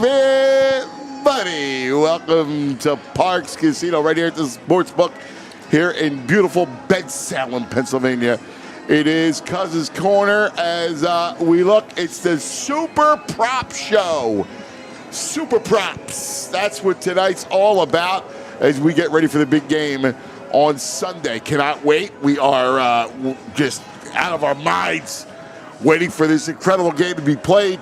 everybody. Welcome to Parks Casino right here at the Sportsbook here in beautiful Bensalem, Pennsylvania. It is Cousins Corner as we look. It's the Super Prop Show. Super Props. That's what tonight's all about as we get ready for the big game on Sunday. Cannot wait. We are just out of our minds waiting for this incredible game to be played.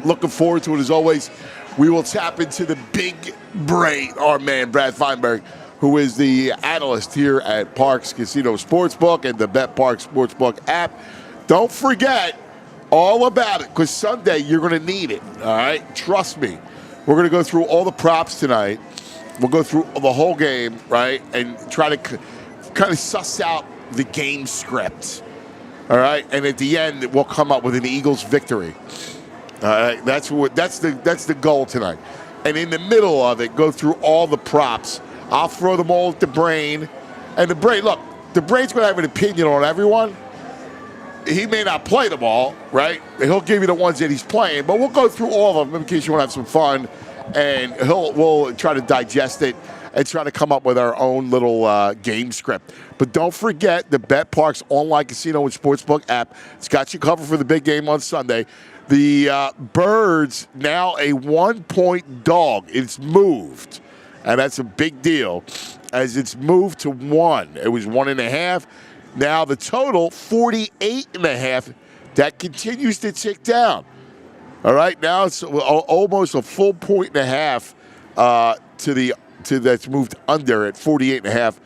Looking forward to it as always. We will tap into the big brain, our man Brad Feinberg, who is the analyst here at Parks Casino Sportsbook and the Bet Parks Sportsbook app. Don't forget all about it, because Sunday you're going to need it, all right? Trust me. We're going to go through all the props tonight. We'll go through the whole game, right, and try to kind of suss out the game script, all right? And at the end, we'll come up with an Eagles victory. All right, that's the goal tonight. And in the middle of it, go through all the props. I'll throw them all at the brain. And the brain, look, the brain's going to have an opinion on everyone. He may not play them all, right? He'll give you the ones that he's playing, but we'll go through all of them in case you want to have some fun. And we'll try to digest it and try to come up with our own little game script. But don't forget the Bet Parks online casino and sportsbook app. It's got you covered for the big game on Sunday. The Birds now a 1-point dog. It's moved, and that's a big deal as it's moved to 1. It was 1.5. Now the total 48.5. That continues to tick down. All right, now it's almost a full 1.5 to that's moved under at 48.5.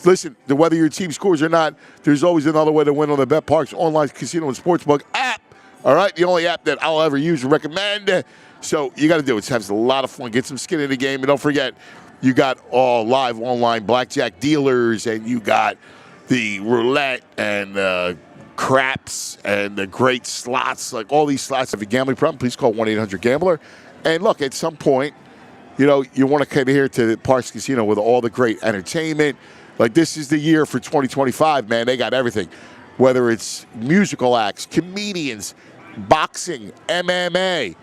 Listen, whether your team scores or not, there's always another way to win on the Bet Parks online casino and sportsbook app. All right, the only app that I'll ever use and recommend. So you got to do it. Have a lot of fun. Get some skin in the game. And don't forget, you got all live online blackjack dealers, and you got the roulette and craps and the great slots. Like all these slots. If you have a gambling problem, please call 1-800-GAMBLER. And look, at some point, you know, you want to come here to Parks Casino with all the great entertainment. Like this is the year for 2025, man. They got everything. Whether it's musical acts, comedians, boxing, MMA.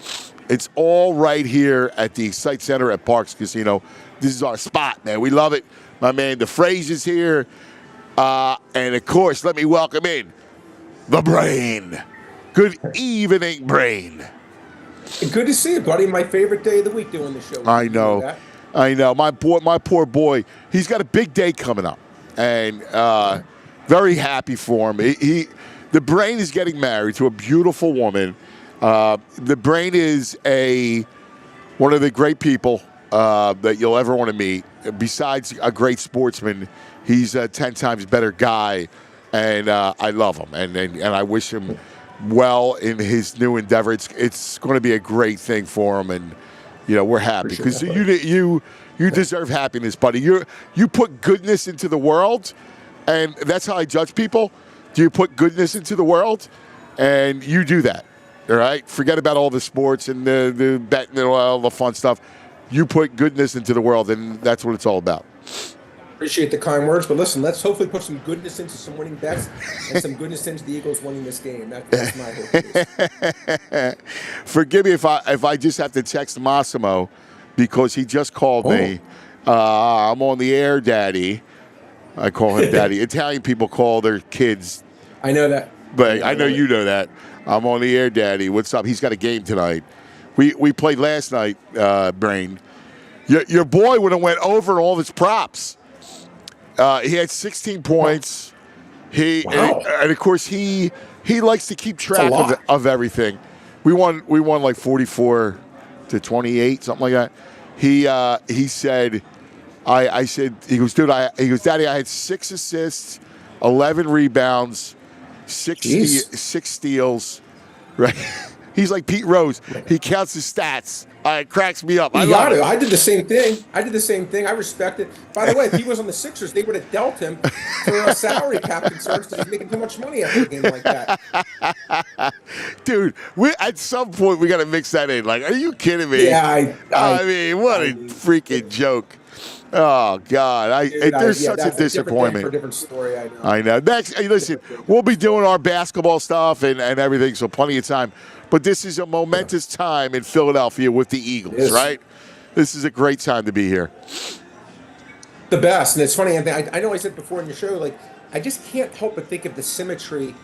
It's all right here at the Site Center at Parks Casino. This is our spot, man. We love it. My man, the phrase is here. And, of course, let me welcome in the Brain. Good evening, Brain. Good to see you, buddy. My favorite day of the week doing the show. I know. I know. My poor boy, he's got a big day coming up. And very happy for him. The Brain is getting married to a beautiful woman. The Brain is one of the great people that you'll ever want to meet. Besides a great sportsman, he's a 10 times better guy, and I love him. And I wish him well in his new endeavor. It's going to be a great thing for him, and you know we're happy because you deserve happiness, buddy. You put goodness into the world, and that's how I judge people. Do you put goodness into the world? And you do that, all right? Forget about all the sports and the betting and all the fun stuff. You put goodness into the world, and that's what it's all about. Appreciate the kind words, but listen, let's hopefully put some goodness into some winning bets and some goodness into the Eagles winning this game. That's my hope. Forgive me if I just have to text Massimo because he just called me. I'm on the air, Daddy. I call him Daddy. Italian people call their kids. I know that. But I know you know that. I'm on the air, Daddy. What's up? He's got a game tonight. We played last night, Brain. Your boy would have went over all his props. He had 16 points. Wow. And of course he likes to keep track of everything. We won like 44-28, something like that. He said. I said, he goes, Daddy, I had 6 assists, 11 rebounds, 6 steals, right? He's like Pete Rose. He counts his stats. It cracks me up. I did the same thing. I respect it. By the way, if he was on the Sixers, they would have dealt him for a salary cap concerns because he's making too much money after a game like that. Dude, at some point we got to mix that in. Like, are you kidding me? Yeah, I mean, what a freaking joke. Oh, God. There's such a disappointment. A different story, I know. Next, hey, listen, we'll be doing our basketball stuff and everything, so plenty of time. but this is a momentous time in Philadelphia with the Eagles, right? This is a great time to be here. The best. And it's funny, Anthony, I know I said before in your show, like, I just can't help but think of the symmetry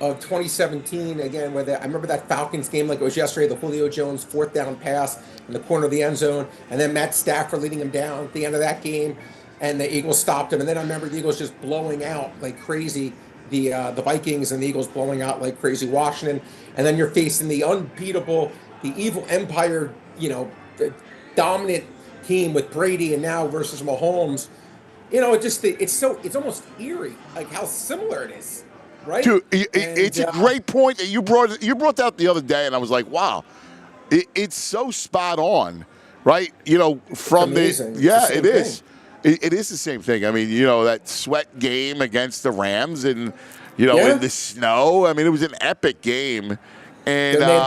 of 2017 again, I remember that Falcons game like it was yesterday, the Julio Jones 4th down pass in the corner of the end zone, and then Matt Stafford leading him down at the end of that game, and the Eagles stopped him. And then I remember the Eagles just blowing out like crazy the Vikings, and the Eagles blowing out like crazy Washington. And then you're facing the unbeatable, the evil empire, the dominant team with Brady, and now versus Mahomes. It's almost eerie, like how similar it is, right? Dude, it's a great point that you brought that the other day, and I was like, wow, it's so spot on, right? From amazing. it is. It is the same thing. I mean, that sweat game against the Rams, and in the snow. I mean, it was an epic game, and they had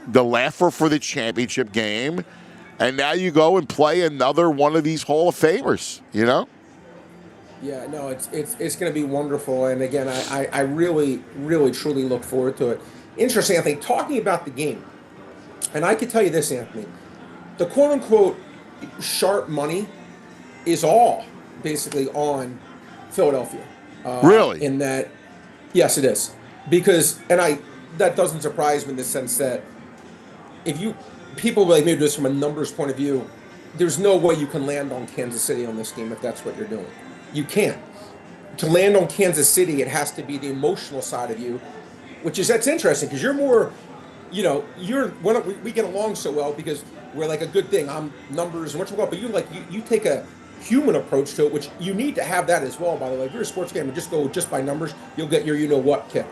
the laugher for the championship game. And now you go and play another one of these Hall of Famers, Yeah, no, it's going to be wonderful. And again, I really, really, truly look forward to it. Interesting, Anthony, talking about the game. And I can tell you this, Anthony. The quote-unquote sharp money is all basically on Philadelphia. Really? In that, yes, it is. Because, that doesn't surprise me in the sense that people like maybe just from a numbers point of view, there's no way you can land on Kansas City on this game if that's what you're doing. You can't. To land on Kansas City, it has to be the emotional side of you, that's interesting because you're more, we get along so well because we're like a good thing. I'm numbers and what you want, but you take a human approach to it, which you need to have that as well. By the way, if you're a sports game and just go just by numbers, you'll get your what kick.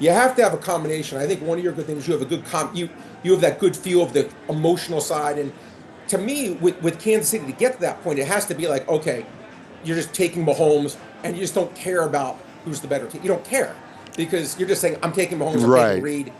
You have to have a combination. I think one of your good things, you have a good you have that good feel of the emotional side. And to me, with Kansas City, to get to that point, it has to be like, okay, you're just taking Mahomes and you just don't care about who's the better team. You don't care because you're just saying, I'm taking Mahomes, I'm taking Reed,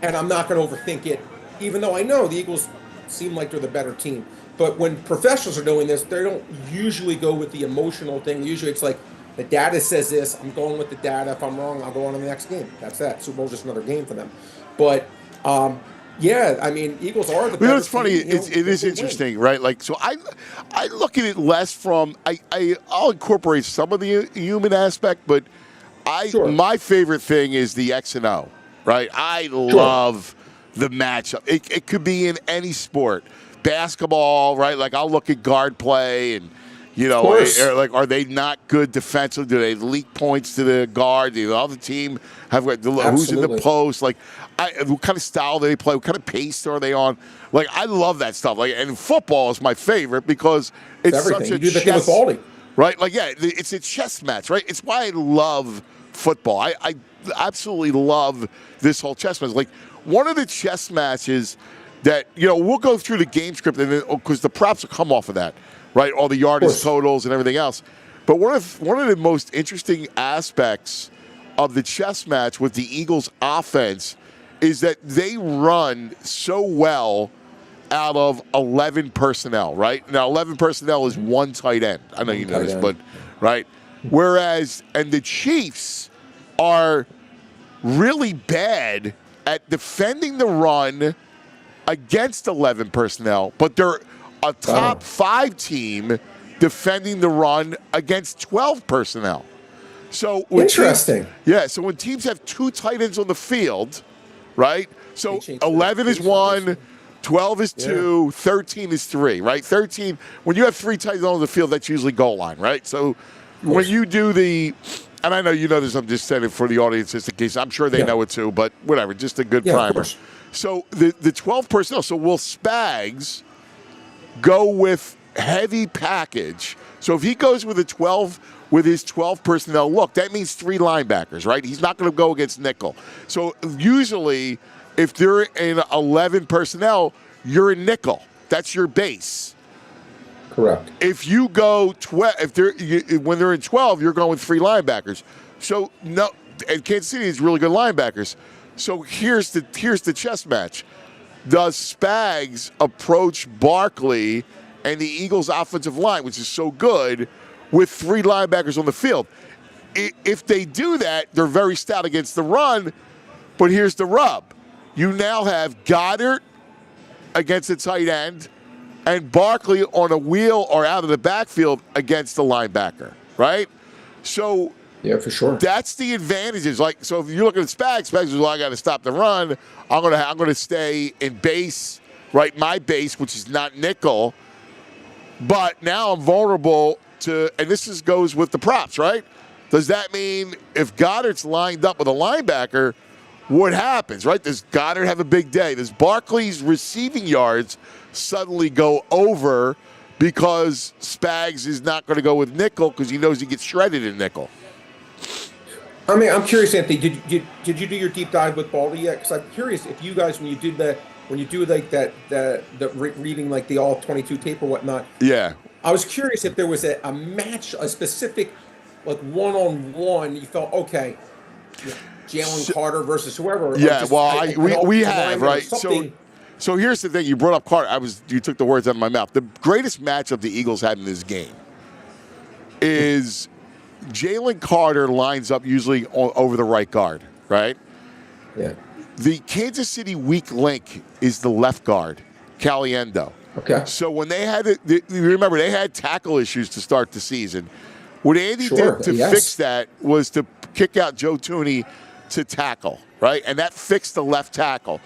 and I'm not going to overthink it, even though I know the Eagles seem like they're the better team. But when professionals are doing this, they don't usually go with the emotional thing. Usually it's like, the data says this, I'm going with the data. If I'm wrong, I'll go on to the next game. That's that. Super Bowl's just another game for them. But, Eagles are the better it's funny. team. It is interesting, right? Like, so I look at it less from, I'll incorporate some of the human aspect, but my favorite thing is the X and O, right? I love the matchup. It could be in any sport. Basketball, right? Like, I'll look at guard play and, are they not good defensively? Do they leak points to the guard? Do the other team have who's in the post? Like, what kind of style do they play? What kind of pace are they on? Like, I love that stuff. Like, and football is my favorite because it's such a chess, right? Like, it's a chess match, right? It's why I love football. I absolutely love this whole chess match. Like, one of the chess matches that we'll go through the game script and because the props will come off of that. Right, all the yardage totals and everything else. But one of the most interesting aspects of the chess match with the Eagles' offense is that they run so well out of 11 personnel, right? Now, 11 personnel is one tight end. I know you know this, but, right? Whereas, and the Chiefs are really bad at defending the run against 11 personnel, but they're a top 5 team defending the run against 12 personnel. So interesting. So when teams have 2 tight ends on the field, right? So 11 is 1, 12 is 2, 13 is 3, right? 13, when you have 3 tight ends on the field, that's usually goal line, right? So when you do and I know you know this, I'm just saying it for the audience just in case. I'm sure they know it too, but whatever, just a good primer. So the 12 personnel, so will Spags go with heavy package? So if he goes with his 12 personnel look, that means 3 linebackers, right? He's not going to go against nickel. So usually if they're in 11 personnel, you're in nickel. That's your base. Correct. If you go when they're in 12, you're going 3 linebackers. So no, and Kansas City is really good linebackers. So here's the chess match. Does Spags approach Barkley and the Eagles' offensive line, which is so good, with 3 linebackers on the field? If they do that, they're very stout against the run, but here's the rub. you now have Goddard against the tight end and Barkley on a wheel or out of the backfield against the linebacker, right? So yeah, for sure. That's the advantages. Like, so if you look at Spags is, well, I got to stop the run. I'm gonna stay in base, right? My base, which is not nickel. But now I'm vulnerable to, and this goes with the props, right? Does that mean if Goddard's lined up with a linebacker, what happens, right? Does Goddard have a big day? Does Barkley's receiving yards suddenly go over because Spags is not going to go with nickel because he knows he gets shredded in nickel? I mean, I'm curious, Anthony. Did you do your deep dive with Baldy yet? Because I'm curious if you guys, when you do like the reading like the all 22 tape or whatnot. Yeah. I was curious if there was a match, a specific like one-on-one. You felt okay, Jalen Carter versus whoever. Yeah. We have, right. So here's the thing. You brought up Carter. You took the words out of my mouth. The greatest matchup the Eagles had in this game is Jalen Carter lines up usually over the right guard, right? Yeah. The Kansas City weak link is the left guard, Caliendo. Okay. So when they had remember they had tackle issues to start the season. What Andy did to fix that was to kick out Joe Tooney to tackle, right? And that fixed the left tackle.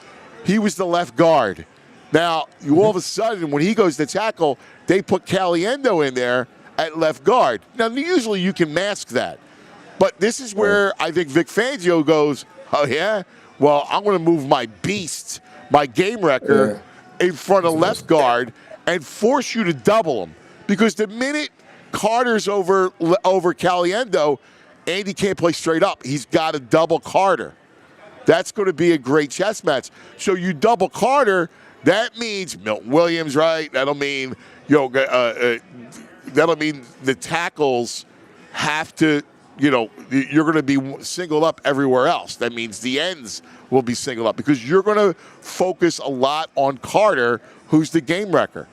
He was the left guard. Now, all of a sudden, when he goes to tackle, they put Caliendo in there at left guard. Now, usually you can mask that. But this is where I think Vic Fangio goes, oh, yeah? Well, I'm going to move my beast, my game wrecker, in front of left guard and force you to double him. Because the minute Carter's over Caliendo, Andy can't play straight up. He's got to double Carter. That's going to be a great chess match. So you double Carter, that means Milton Williams, right? That'll mean that'll mean the tackles have to, you're going to be singled up everywhere else. That means the ends will be singled up because you're going to focus a lot on Carter, who's the game wrecker.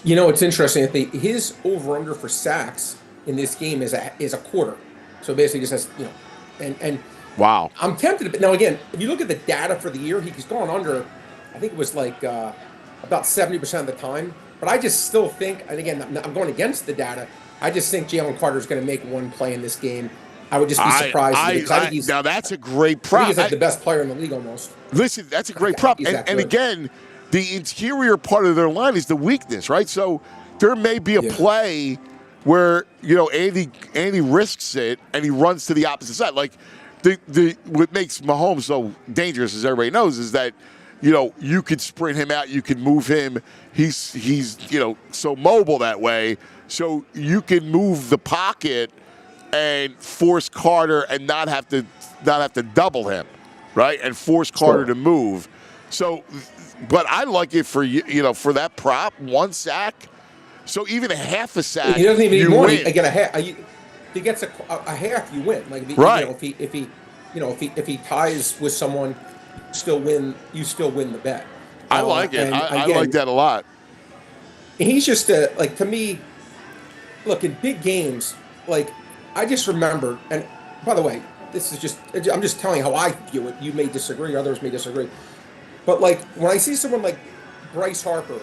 It's interesting. His over/under for sacks in this game is a quarter. So basically, just has and wow. I'm tempted. But now again, if you look at the data for the year, he's gone under. I think it was like about 70% of the time. But I just still think, and again, I'm going against the data. I just think Jalen Carter is going to make one play in this game. I would just be surprised. I think he's, now that's a great prop. I think he's like the best player in the league almost. Listen, that's a great prop. And again, the interior part of their line is the weakness, right? So there may be a play where Andy risks it and he runs to the opposite side. Like what makes Mahomes so dangerous, as everybody knows, is that you could sprint him out, you could move him. He's so mobile that way. So you can move the pocket and force Carter and not have to double him, right? And force Carter to move. So, but I like it for for that prop, one sack. So even a half a sack, he doesn't even need more. Win. Again, a half. If he gets a half, you win. Like if he ties with someone, you still win the bet. I like it. I like that a lot. He's just to me. Look, in big games, I just remember, and by the way, I'm just telling you how I view it. You may disagree, others may disagree. But when I see someone like Bryce Harper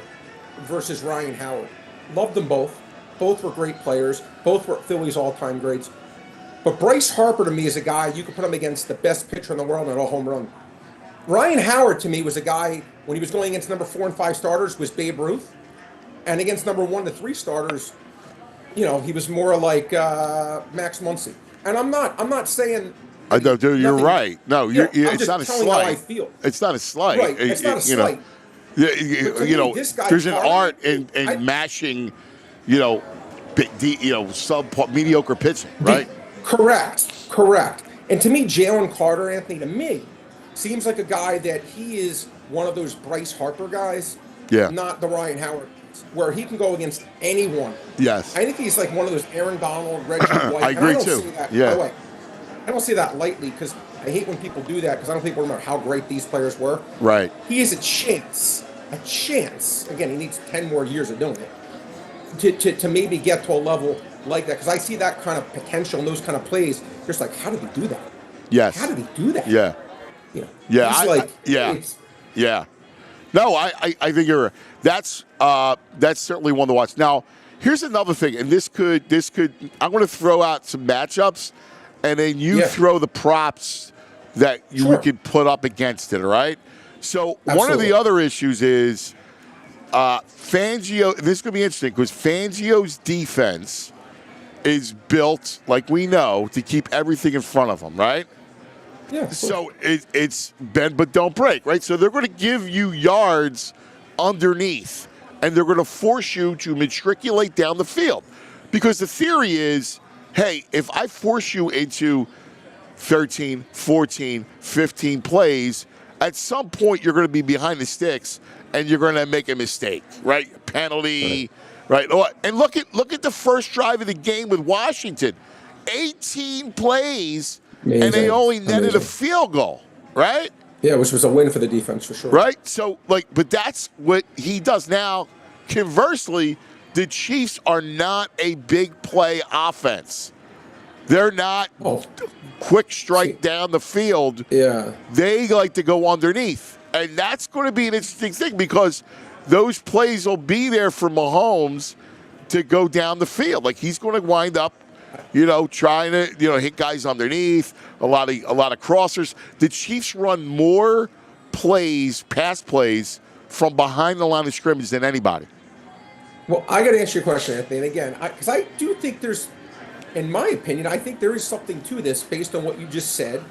versus Ryan Howard, loved them both. Both were great players. Both were Phillies all-time greats. But Bryce Harper to me is a guy you could put him against the best pitcher in the world and a home run. Ryan Howard to me was a guy when he was going against number 4 and 5 starters was Babe Ruth, and against number 1 to 3 starters, he was more like Max Muncy. And I'm not saying. I know, dude. You're right. No, it's not a slight. How I feel. It's not a slight. Right. It's not a slight. This guy there's an art in mashing, mediocre pitching, right? Correct. And to me, Jalen Carter, Anthony, to me, seems like a guy that he is one of those Bryce Harper guys. Yeah. Not the Ryan Howard, where he can go against anyone. Yes. I think he's like one of those Aaron Donald, Reggie White. I agree too. By the way, I don't see that lightly because I hate when people do that because I don't think we remember how great these players were. Right. He has a chance. Again, he needs 10 more years of doing it to maybe get to a level like that because I see that kind of potential and those kind of plays. Just like, how did he do that? Yes. How did he do that? Yeah. Yeah, he's like, yeah. No, I think you're. That's certainly one to watch. Now, here's another thing, and this could. I'm going to throw out some matchups, and then you throw the props that you could put up against it. All right. So one of the other issues is Fangio. This is going to be interesting because Fangio's defense is built, like we know, to keep everything in front of them, right? Yeah. So it's bend but don't break, right? So they're going to give you yards underneath, and they're going to force you to matriculate down the field. Because the theory is, hey, if I force you into 13, 14, 15 plays, at some point you're going to be behind the sticks and you're going to make a mistake, right? Penalty, right? And look at the first drive of the game with Washington. 18 plays. Amazing. And they only netted a field goal, right? Yeah, which was a win for the defense for sure. Right? So, but that's what he does. Now, conversely, the Chiefs are not a big play offense. They're not quick strike down the field. Yeah. They like to go underneath. And that's going to be an interesting thing because those plays will be there for Mahomes to go down the field. Like, he's going to wind up trying to, hit guys underneath, a lot of crossers. The Chiefs run more pass plays from behind the line of scrimmage than anybody. Well, I got to answer your question, Anthony. And again, because I do think there's, in my opinion, I think there is something to this based on what you just said.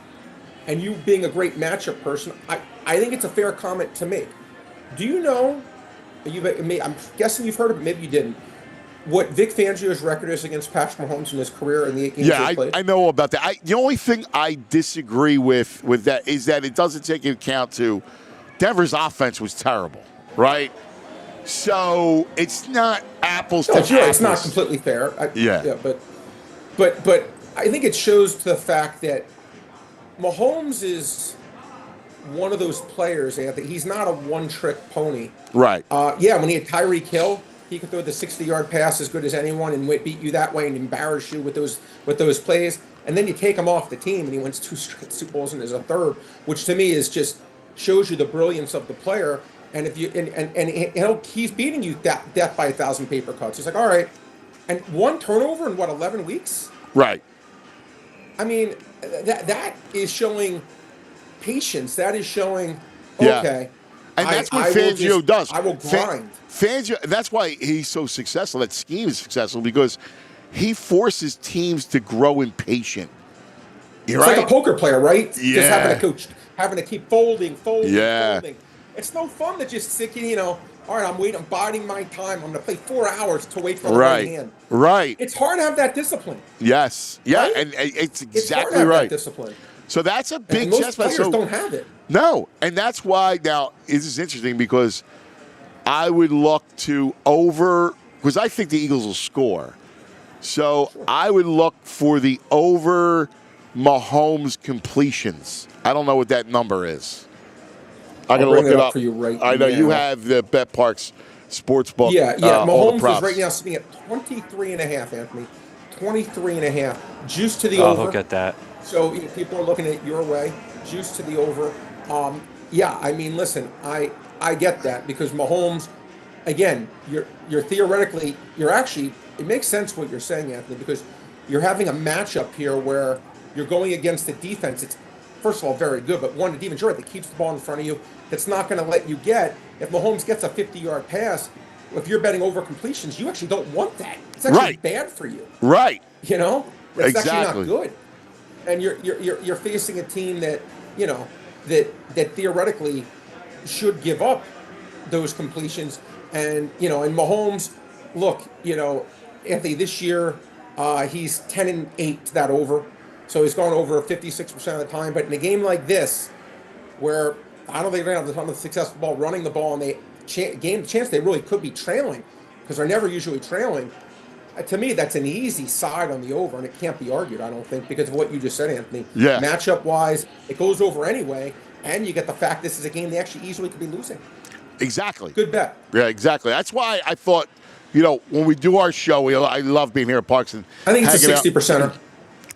And you being a great matchup person, I think it's a fair comment to make. Do you know, I'm guessing you've heard of it, maybe you didn't, what Vic Fangio's record is against Patrick Mahomes in his career in the 8 games he's played? I know about that. The only thing I disagree with that is that it doesn't take into account to Denver's offense was terrible, right? So it's not apples to apples. It's not completely fair. But I think it shows to the fact that Mahomes is one of those players, Anthony. He's not a one-trick pony. Right. When he had Tyreek Hill, he could throw the 60-yard pass as good as anyone and beat you that way and embarrass you with those plays. And then you take him off the team, and he wins 2 straight Super Bowls and is a third, which to me is just shows you the brilliance of the player. And if you he's beating you death by 1,000 paper cuts. He's like, all right, and 1 turnover in 11 weeks? Right. I mean, that is showing patience. That is showing okay. And that's what Fangio does. I will grind. Fangio, that's why he's so successful. That scheme is successful because he forces teams to grow impatient. It's like a poker player, right? Yeah. Just having to keep folding. It's no fun to just sit, all right, I'm biding my time. I'm going to play 4 hours to wait for the right hand. Right. It's hard to have that discipline. Yes. Yeah, right? And it's exactly it's hard to have right. That discipline. So that's a big most players don't have it. No, and that's why now this is interesting because I would look to because I think the Eagles will score. So I would look for the over Mahomes completions. I don't know what that number is. I'm going to look it up for you right I know now. You have the Bet Parks Sportsbook. Yeah. Mahomes is right now sitting at 23.5, Anthony. 23.5. Juice to the over. Oh, look at that. So people are looking at your way. Juice to the over. I mean, listen, I get that because Mahomes, again, you're theoretically, it makes sense what you're saying, Anthony, because you're having a matchup here where you're going against a defense. It's, first of all, very good, but one, the defense, that keeps the ball in front of you, that's not going to let you get. If Mahomes gets a 50-yard pass, if you're betting over completions, you actually don't want that. It's actually bad for you. Right. It's exactly. actually not good. And you're facing a team that, that theoretically should give up those completions. And, and Mahomes, look, Anthony, this year he's 10-8 to that over. So he's gone over 56% of the time. But in a game like this, where I don't think they're going to have a ton of successful ball running the ball, and the chance they really could be trailing, because they're never usually trailing. To me, that's an easy side on the over, and it can't be argued, I don't think, because of what you just said, Anthony. Yeah. Matchup-wise, it goes over anyway, and you get the fact this is a game they actually easily could be losing. Exactly. Good bet. Yeah, exactly. That's why I thought, when we do our show, I love being here at Parks. And I think it's a 60%er.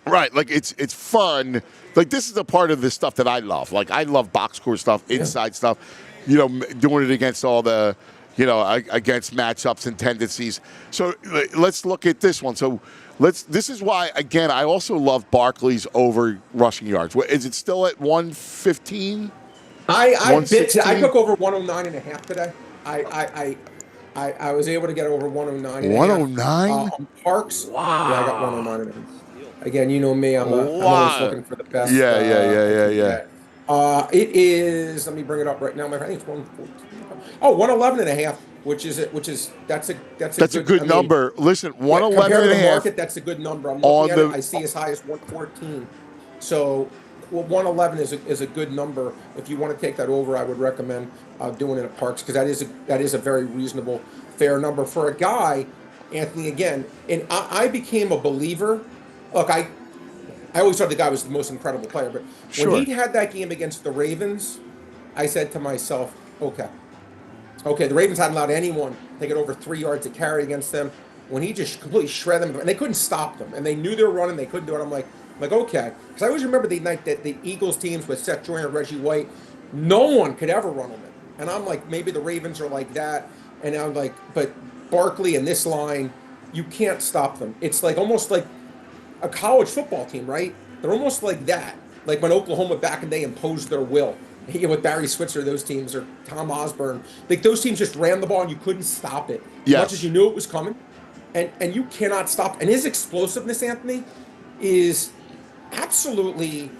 Right, like it's fun. Like this is a part of the stuff that I love. Like I love box score stuff, inside stuff. You know, doing it against all the, you know, against matchups and tendencies. So let's look at this one. So This is why again I also love Barkley's over rushing yards. Is it still at 115? I took over 109.5 today. I was able to get over 109. 109? On Parks. Wow. Yeah, I got 109.5. Again, you know me. I'm always looking for the best. Yeah. It is. Let me bring it up right now. I think it's 114. Oh, 111.5. Which is that's a good number. Listen, 111 and a half. Market, that's a good number. I'm looking at it. I see as high as 114. So, 111 is a good number. If you want to take that over, I would recommend doing it at Parks because that is a very reasonable, fair number for a guy, Anthony. Again, and I became a believer. Look, I always thought the guy was the most incredible player, but when he had that game against the Ravens, I said to myself, okay, the Ravens hadn't allowed anyone to get over 3 yards to carry against them. When he just completely shredded them, and they couldn't stop them, and they knew they were running, they couldn't do it. I'm like, okay, because I always remember the night that the Eagles teams with Seth Joyner, Reggie White, no one could ever run them. And I'm like, maybe the Ravens are like that, and I'm like, but Barkley and this line, you can't stop them. It's like almost like a college football team, right? They're almost like that, like when Oklahoma back in the day imposed their will. With Barry Switzer, those teams, or Tom Osborne, like those teams just ran the ball and you couldn't stop it. As much as you knew it was coming, and you cannot stop. And his explosiveness, Anthony, is absolutely.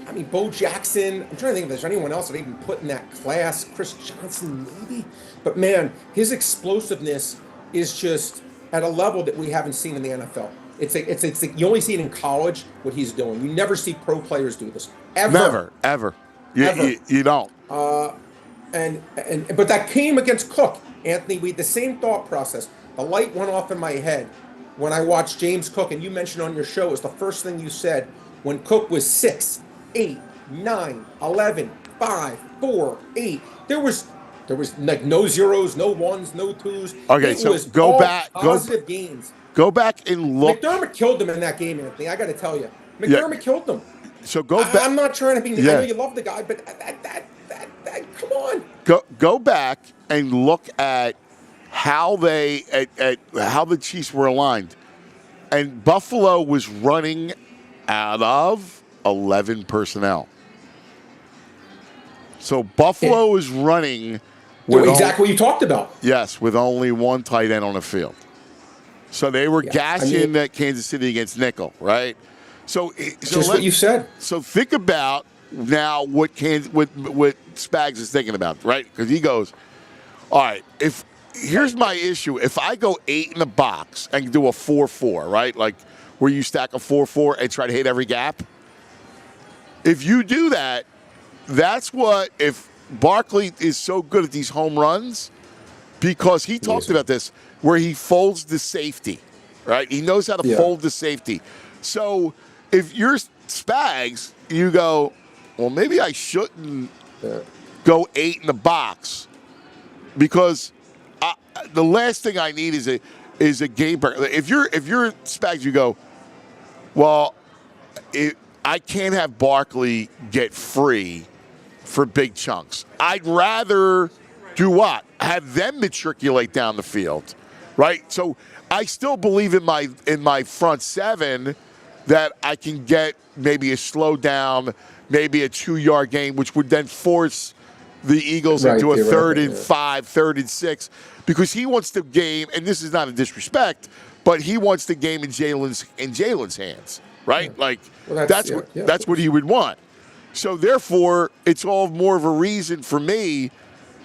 I mean, Bo Jackson. I'm trying to think if there's anyone else that even put in that class. Chris Johnson, maybe. But man, his explosiveness is just at a level that we haven't seen in the NFL. It's like you only see it in college. What he's doing, you never see pro players do this ever. You don't. But that came against Cook, Anthony. We had the same thought process. The light went off in my head when I watched James Cook, and you mentioned on your show, it was the first thing you said when Cook was 6, 8, 9, 11, 5, 4, 8. There was like no zeros, no ones, no twos. Okay, so go back. Positive gains. Go back and look. McDermott killed them in that game, Anthony. I got to tell you, McDermott killed them. So go back. I'm not trying to be. I know you love the guy, but that come on. Go back and look at how how the Chiefs were aligned, and Buffalo was running out of 11 personnel. So Buffalo is running with exactly what you talked about. Yes, with only one tight end on the field. So they were gashing that Kansas City against nickel, right? So just what you said. So think about now what Spags is thinking about, right? Because he goes, all right, here's my issue. If I go 8 in the box and do a 4-4, right? Like where you stack a 4-4 and try to hit every gap. If you do that, that's what, if Barkley is so good at these home runs, because he talked about this, where he folds the safety, right? He knows how to fold the safety. So if you're Spags, you go, well, maybe I shouldn't go 8 in the box, because the last thing I need is a game breaker. If you're Spags, you go, well, I can't have Barkley get free for big chunks. I'd rather do what? Have them matriculate down the field, right? So I still believe in my front seven that I can get maybe a slow down, maybe a 2-yard gain, which would then force the Eagles into a 3rd and 5, 3rd and 6, because he wants the game, and this is not a disrespect, but he wants the game in Jalen's hands, right? Yeah. Like that's what he would want. So therefore, it's all more of a reason for me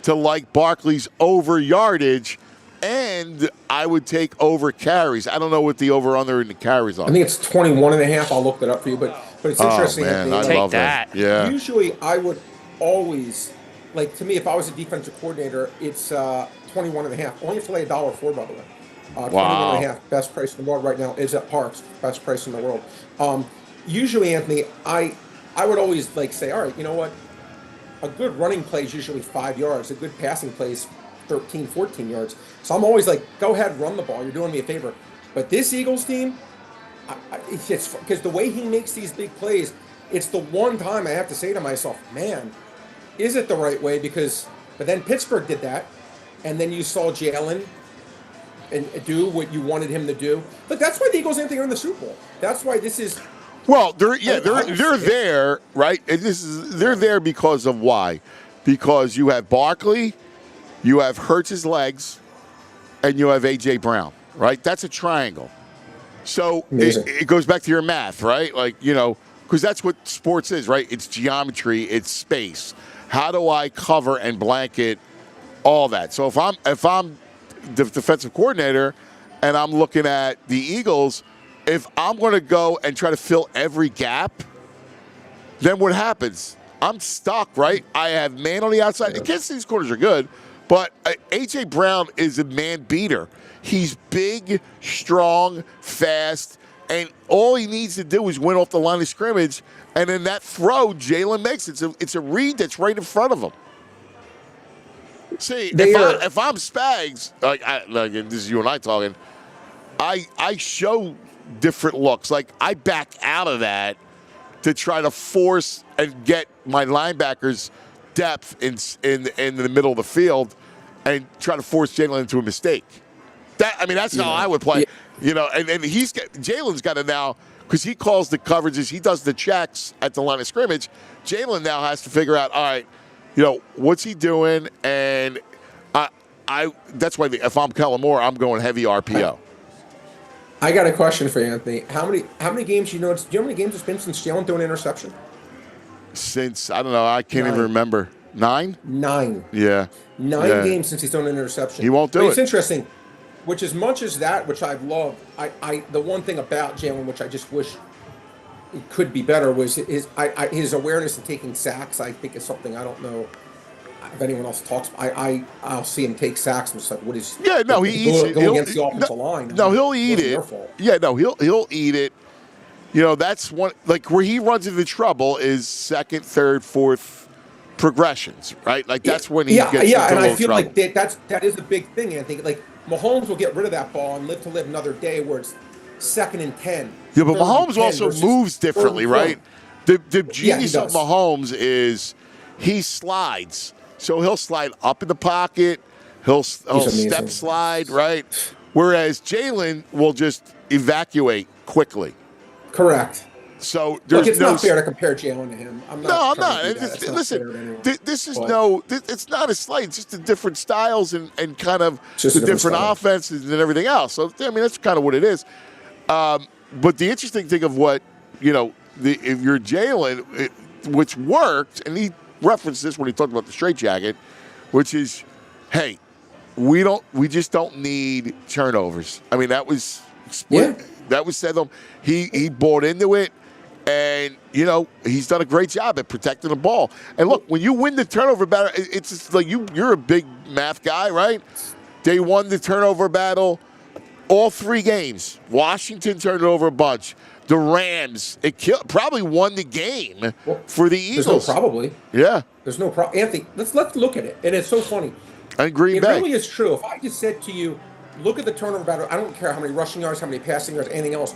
to like Barkley's over yardage, and I would take over carries. I don't know what the over-under in the carries are. I think it's 21.5. I'll look that up for you, but it's interesting. Oh, man, I love that. Yeah. Usually, I would always, like, to me, if I was a defensive coordinator, it's 21.5. Only have to lay $1.04, by the way. 21.5. Best price in the world right now is at Parks. Best price in the world. Usually, Anthony, I would always say, all right, you know what? A good running play is usually 5 yards. A good passing play is 13, 14 yards. So I'm always like, go ahead, run the ball. You're doing me a favor. But this Eagles team, It's just because the way he makes these big plays, it's the one time I have to say to myself, man, is it the right way? But then Pittsburgh did that, and then you saw Jalen and do what you wanted him to do. But that's why the Eagles ain't there in the Super Bowl. That's why this is. Well, they're there, right? And they're there because of why? Because you have Barkley, you have Hurts's legs, and you have A.J. Brown, right? That's a triangle. So it goes back to your math, right? Like, because that's what sports is, right? It's geometry, it's space. How do I cover and blanket all that? So if I'm the defensive coordinator and I'm looking at the Eagles, if I'm going to go and try to fill every gap, then what happens? I'm stuck, right? I have man on the outside. Against these corners are good, but A.J. Brown is a man beater. He's big, strong, fast, and all he needs to do is win off the line of scrimmage, and in that throw, Jalen makes it. It's a read that's right in front of him. See, if I'm Spags, like this is you and I talking, I show different looks. Like, I back out of that to try to force and get my linebackers depth in the middle of the field and try to force Jalen into a mistake. That's how I would play. Yeah. And Jalen's got to now, because he calls the coverages, he does the checks at the line of scrimmage. Jalen now has to figure out, all right, what's he doing? And that's why if I'm Kellen Moore, I'm going heavy RPO. I got a question for you, Anthony. How many games do you know how many games it's been since Jalen threw an interception? Since, I don't know, I can't even remember. 9? 9. Yeah. 9 games since he's thrown an interception. He won't do it. It's interesting. Which, as much as that, which I've loved, the one thing about Jalen, which I just wish it could be better, was his awareness of taking sacks. I think is something I don't know if anyone else talks. I'll see him take sacks. I'm just like, what is? Yeah, no, he eats it. Go against the offensive line. No, he'll eat it. Yeah, no, he'll eat it. That's one, like, where he runs into trouble is second, third, fourth progressions, right? Like, that's when he gets into and I feel trouble. like that is a big thing. I think, like, Mahomes will get rid of that ball and live to live another day where it's 2nd and 10. Yeah, but Mahomes also moves differently, right? The genius of Mahomes is he slides. So he'll slide up in the pocket. He'll step slide, right? Whereas Jalen will just evacuate quickly. Correct. So it's not fair to compare Jalen to him. I'm not. Listen, this is it's not a slight. It's just the different styles and kind of the different offenses and everything else. So, that's kind of what it is. But the interesting thing of what, if you're Jalen, which worked, and he referenced this when he talked about the straitjacket, which is, hey, we just don't need turnovers. That was split. Yeah. That was said to him. He bought into it. And, he's done a great job at protecting the ball. And look, when you win the turnover battle, it's just like you're a big math guy, right? They won the turnover battle all 3 games. Washington turned it over a bunch. The Rams, probably won the game for the Eagles. There's no probably. Yeah. There's no problem. Anthony, let's look at it. And it's so funny. And Green Bay. It really is true. If I just said to you, look at the turnover battle, I don't care how many rushing yards, how many passing yards, anything else.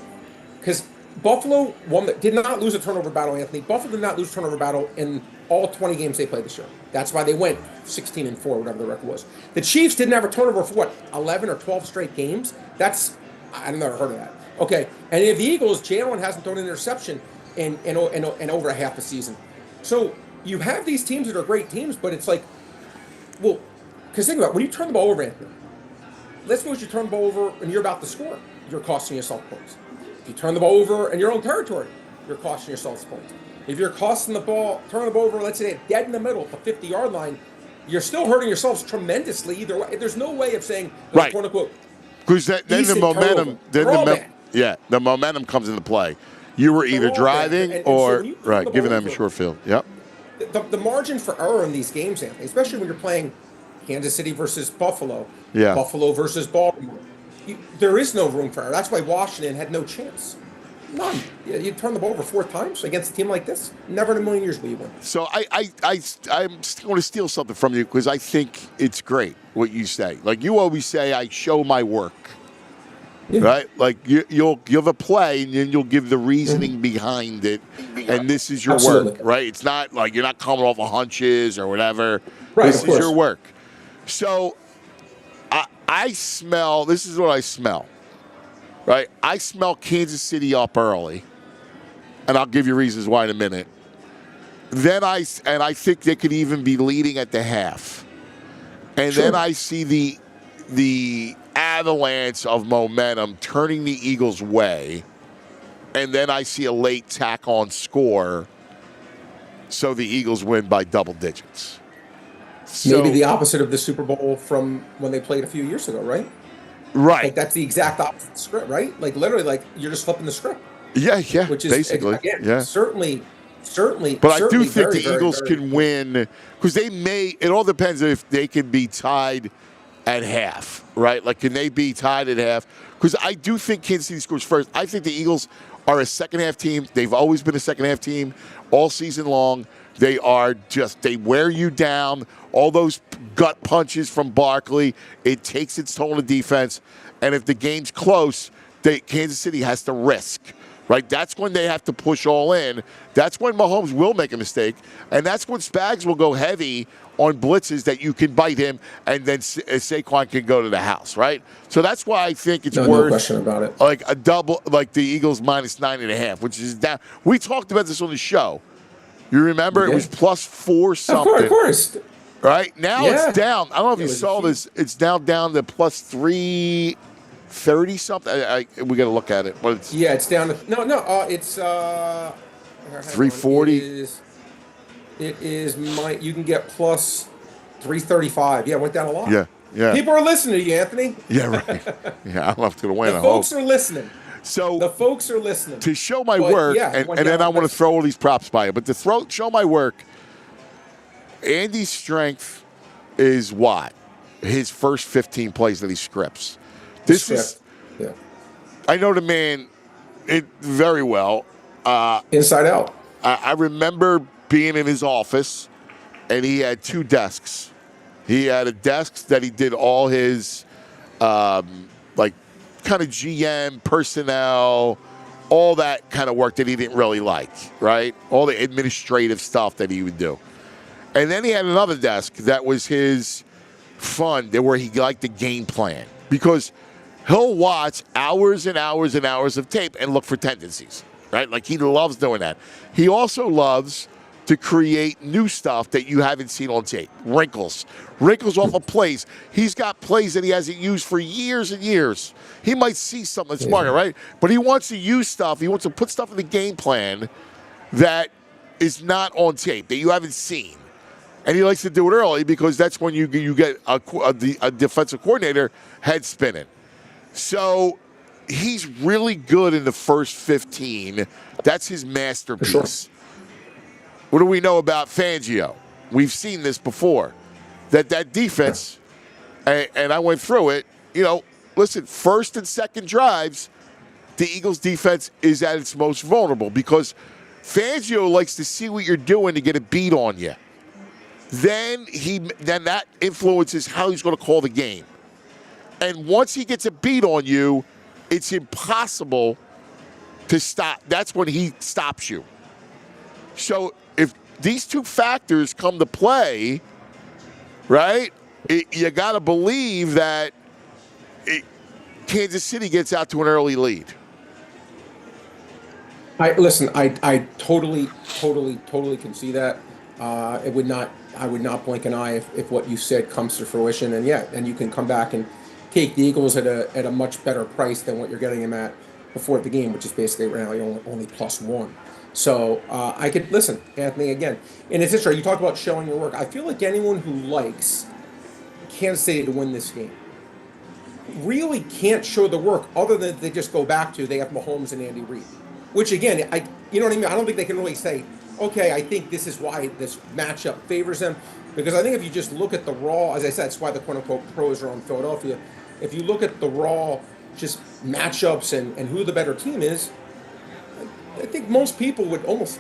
Because Buffalo did not lose a turnover battle, Anthony. Buffalo did not lose a turnover battle in all 20 games they played this year. That's why they went 16-4, whatever the record was. The Chiefs didn't have a turnover for 11 or 12 straight games? I've never heard of that. Okay, and if the Eagles, Jalen hasn't thrown an interception in over a half a season. So you have these teams that are great teams, but it's like, well, because think about it, when you turn the ball over, Anthony, let's suppose you turn the ball over and you're about to score. You're costing yourself points. If you turn the ball over in your own territory, you're costing yourself points. If you're turning the ball over, let's say dead in the middle at the 50-yard line, you're still hurting yourselves tremendously either way. There's no way of saying, right, quote unquote, because then the momentum, the momentum comes into play. You were either driving or giving them a short field. Yep. The margin for error in these games, Anthony, especially when you're playing Kansas City versus Buffalo, Buffalo versus Baltimore, there is no room for error. That's why Washington had no chance. None. You turn the ball over 4 times against a team like this. Never in a million years will you win. So I'm going to steal something from you because I think it's great what you say. Like you always say, I show my work. Yeah. right? Like you'll give a play and then you'll give the reasoning behind it, and this is your Absolutely. work, right? It's not like you're not coming off of hunches or whatever. Right, This of is your course. work. So I smell. This is what I smell, right? I smell Kansas City up early, and I'll give you reasons why in a minute. Then I think they could even be leading at the half. And Sure. then I see the avalanche of momentum turning the Eagles' way. And then I see a late tack-on score, so the Eagles win by double digits. So, Maybe the opposite of the Super Bowl from when they played a few years ago, right? right. Like that's the exact opposite script, right? Like literally, like you're just flipping the script, Yeah, which is basically. again Yeah. certainly. But I do think very, the Eagles very, can win because they may. It all depends if they can be tied at half, right? Like, can they be tied at half? Because I do think Kansas City scores first. I think the Eagles are a second half team. They've always been a second half team all season long. They wear you down. All those gut punches from Barkley, it takes its toll on defense. And if the game's close, Kansas City has to risk. Right, that's when they have to push all in. That's when Mahomes will make a mistake, and that's when Spags will go heavy on blitzes that you can bite him, and then Saquon can go to the house. Right, so that's why I think it's worth no question about it. Like a double, like the Eagles -9.5, which is down. We talked about this on the show. You remember it was +4 something. Of course. Right now it's down. I don't know if you saw huge. this. It's now down to +330 something. We got to look at it. But it's It's down to it's 340. It is you can get +335. Yeah, it went down a lot. Yeah. People are listening to you, Anthony. Yeah, right. Yeah, I love to win. The folks are listening. So the folks are listening. To show my work, and then I want to throw all these props by it. But to show my work, Andy's strength is what? His first 15 plays that he scripts. I know the man very well. Inside out. I remember being in his office, and he had 2 desks. He had a desk that he did all his, kind of GM, personnel, all that kind of work that he didn't really like, right? All the administrative stuff that he would do. And then he had another desk that was his fun, where he liked the game plan. Because he'll watch hours and hours and hours of tape and look for tendencies, right? Like, he loves doing that. He also loves to create new stuff that you haven't seen on tape. Wrinkles off of plays. He's got plays that he hasn't used for years and years. He might see something that's smarter, right? But he wants to use stuff. He wants to put stuff in the game plan that is not on tape, that you haven't seen. And he likes to do it early because that's when you get a defensive coordinator head spinning. So he's really good in the first 15. That's his masterpiece. Sure. What do we know about Fangio? We've seen this before. That defense, and I went through it, listen, first and second drives, the Eagles' defense is at its most vulnerable because Fangio likes to see what you're doing to get a beat on you. Then that influences how he's going to call the game. And once he gets a beat on you, it's impossible to stop. That's when he stops you. So if these 2 factors come to play, right, you got to believe that Kansas City gets out to an early lead. I totally can see that. I would not blink an eye if what you said comes to fruition. And you can come back and take the Eagles at a much better price than what you're getting them at before the game, which is basically right now only +1. So I could listen, Anthony, again. And it's interesting. You talk about showing your work. I feel like anyone who likes Kansas City to win this game really can't show the work other than they just go back to they have Mahomes and Andy Reid. Which again, you know what I mean? I don't think they can really say, okay, I think this is why this matchup favors them. Because I think if you just look at the raw, as I said, that's why the quote-unquote pros are on Philadelphia. If you look at the raw just matchups and who the better team is, I think most people would almost,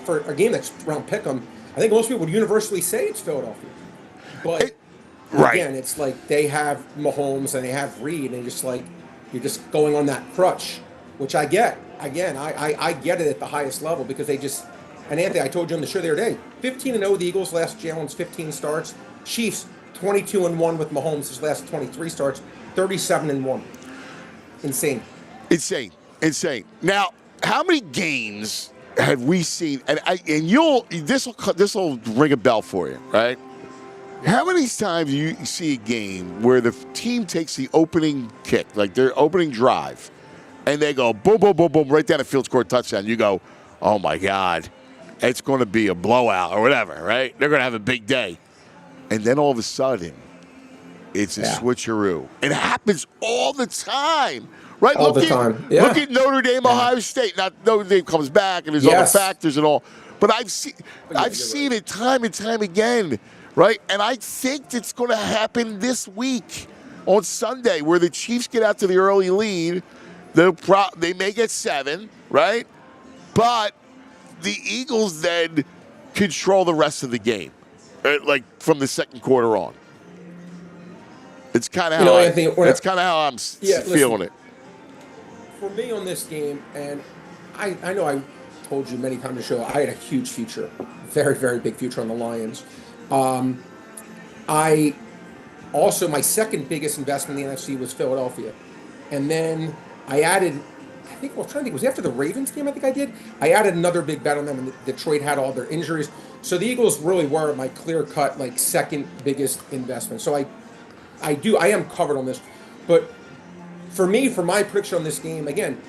for a game that's around pick'em, I think most people would universally say it's Philadelphia. But again, it's like they have Mahomes and they have Reid, and just like, You're just going on that crutch, which I get. Again, I get it at the highest level because they just. And Anthony, I told you on the show the other day, 15-0 the Eagles last Jalen's 15 starts. Chiefs 22-1 with Mahomes his last 23 starts, 37-1. Insane. Insane. Now, how many games have we seen? And this will ring a bell for you, right? How many times do you see a game where the team takes the opening kick, like their opening drive, and they go boom, boom, boom, boom, right down the field, score a touchdown? You go, oh my God, it's going to be a blowout or whatever, right? They're going to have a big day. And then all of a sudden, it's a switcheroo. It happens all the time, right? All the time. Yeah. Look at Notre Dame, Ohio State. Now, Notre Dame comes back, and there's other factors and all. But I've seen it time and time again, right? And I think it's going to happen this week on Sunday, where the Chiefs get out to the early lead. They may get 7, right? But the Eagles then control the rest of the game, like from the second quarter on. It's kind of how I'm feeling it. For me on this game, and I know I told you many times on the show, I had a huge future, very, very big future on the Lions. I also, my second biggest investment in the NFC was Philadelphia. And then I added, I'm trying to think, it was after the Ravens game I think I did. I added another big bet on them, and Detroit had all their injuries. So the Eagles really were my clear-cut, like, second biggest investment. So I am covered on this. But for me, for my prediction on this game, again,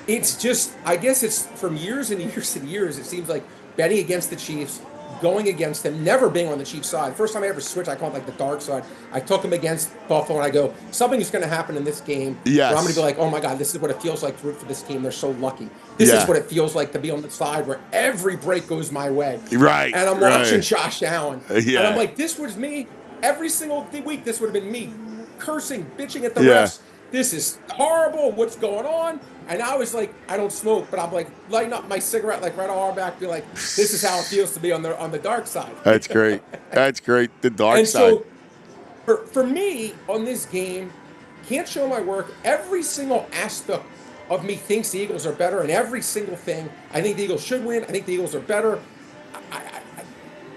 it's just, I guess it's from years and years and years, it seems like betting against the Chiefs, going against them, never being on the Chiefs side. First time I ever switched, I call it like the dark side. I took them against Buffalo, and I go, something is going to happen in this game. Yes. Where I'm going to be like, oh my God, this is what it feels like to root for this team. They're so lucky. This is what it feels like to be on the side where every break goes my way. Right. And I'm watching Josh Allen. And I'm like, this was me. Every single week, this would have been me cursing, bitching at the refs. This is horrible. What's going on? And I was like, I don't smoke, but I'm like lighting up my cigarette, like right on our back, be like, this is how it feels to be on the dark side. That's great. That's great. The dark side. So for me on this game, can't show my work. Every single aspect of me thinks the Eagles are better, and every single thing. I think the Eagles should win. I think the Eagles are better.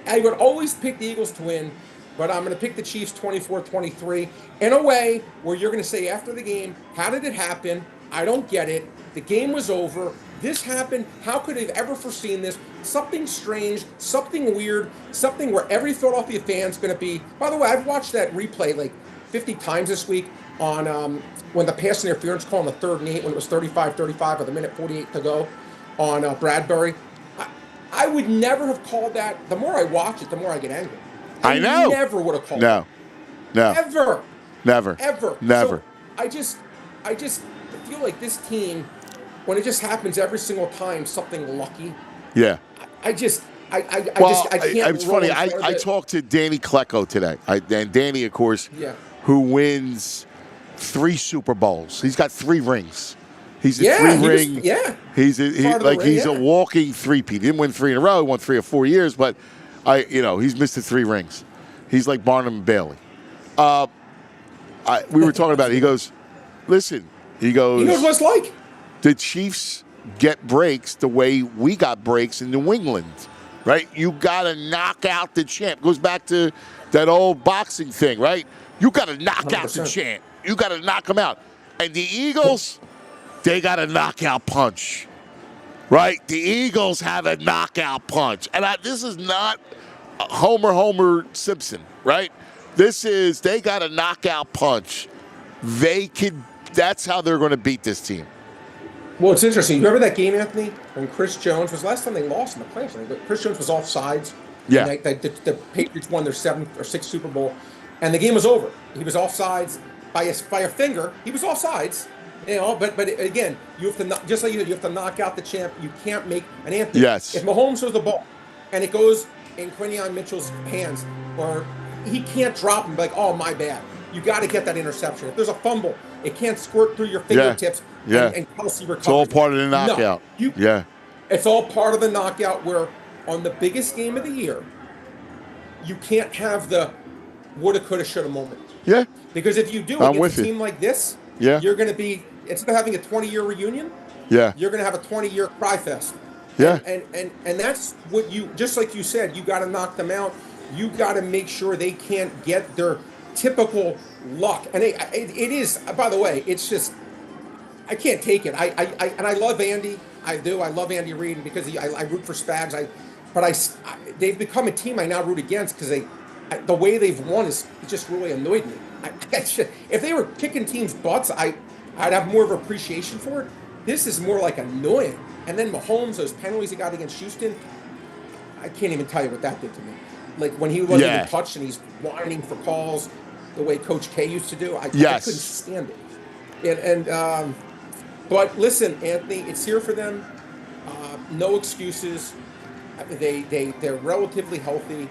I would always pick the Eagles to win, but I'm going to pick the Chiefs 24-23 in a way where you're going to say after the game, how did it happen? I don't get it. The game was over. This happened. How could they have ever foreseen this? Something strange, something weird, something where every Philadelphia fan's going to be. By the way, I've watched that replay like 50 times this week on when the pass interference call on the 3rd and 8 when it was 35-35 with a minute 48 to go on Bradbury. I would never have called that. The more I watch it, the more I get angry. I know. Never would have called it. No. Ever. Never. So I just feel like this team, when it just happens every single time, something lucky. Yeah. I can't. It's funny. I talked to Danny Klecko today. And Danny, of course, who wins 3 Super Bowls. He's got 3 rings. He's a 3-ring. He's a walking three-peat. He didn't win 3 in a row. He won 3 or 4 years, but he's missed the 3 rings. He's like Barnum and Bailey. We were talking about it. He goes, listen. He knows what it's like. The Chiefs get breaks the way we got breaks in New England, right? You got to knock out the champ. Goes back to that old boxing thing, right? You got to knock 100%. Out the champ. You got to knock him out. And the Eagles, they got a knockout punch, right? The Eagles have a knockout punch. And this is not Homer Simpson, right? They got a knockout punch. That's how they're going to beat this team. Well, it's interesting. You remember that game, Anthony, when Chris Jones was the last time they lost in the playoffs? But Chris Jones was offsides. Yeah. The Patriots won their 7th or 6th Super Bowl, and the game was over. He was offsides by a finger. He was offsides. But again, you have to just like you have to knock out the champ. You can't make an Anthony. Yes. If Mahomes throws the ball and it goes in Quinion Mitchell's hands, or he can't drop and be like, oh, my bad. You got to get that interception. If there's a fumble, it can't squirt through your fingertips and Kelsey recovers. It's all part of the knockout. It's all part of the knockout where on the biggest game of the year, you can't have the woulda, coulda, shoulda moment. Yeah. Because if you do against a team like this, Yeah. you're going to be, instead of having a 20-year reunion, Yeah. you're going to have a 20-year cry fest. Yeah. And that's what you, just like you said, you got to knock them out. You got to make sure they can't get their typical luck. And it is, by the way, it's just, I can't take it. And I love Andy. I do. I love Andy Reid because I root for Spags. They've become a team I now root against because the way they've won is just really annoyed me. If they were kicking teams' butts, I'd have more of appreciation for it. This is more like annoying. And then Mahomes, those penalties he got against Houston, I can't even tell you what that did to me. Like when he wasn't even touched and he's whining for calls, the way Coach K used to do, I couldn't stand it. But listen, Anthony, it's here for them. No excuses. They're relatively healthy.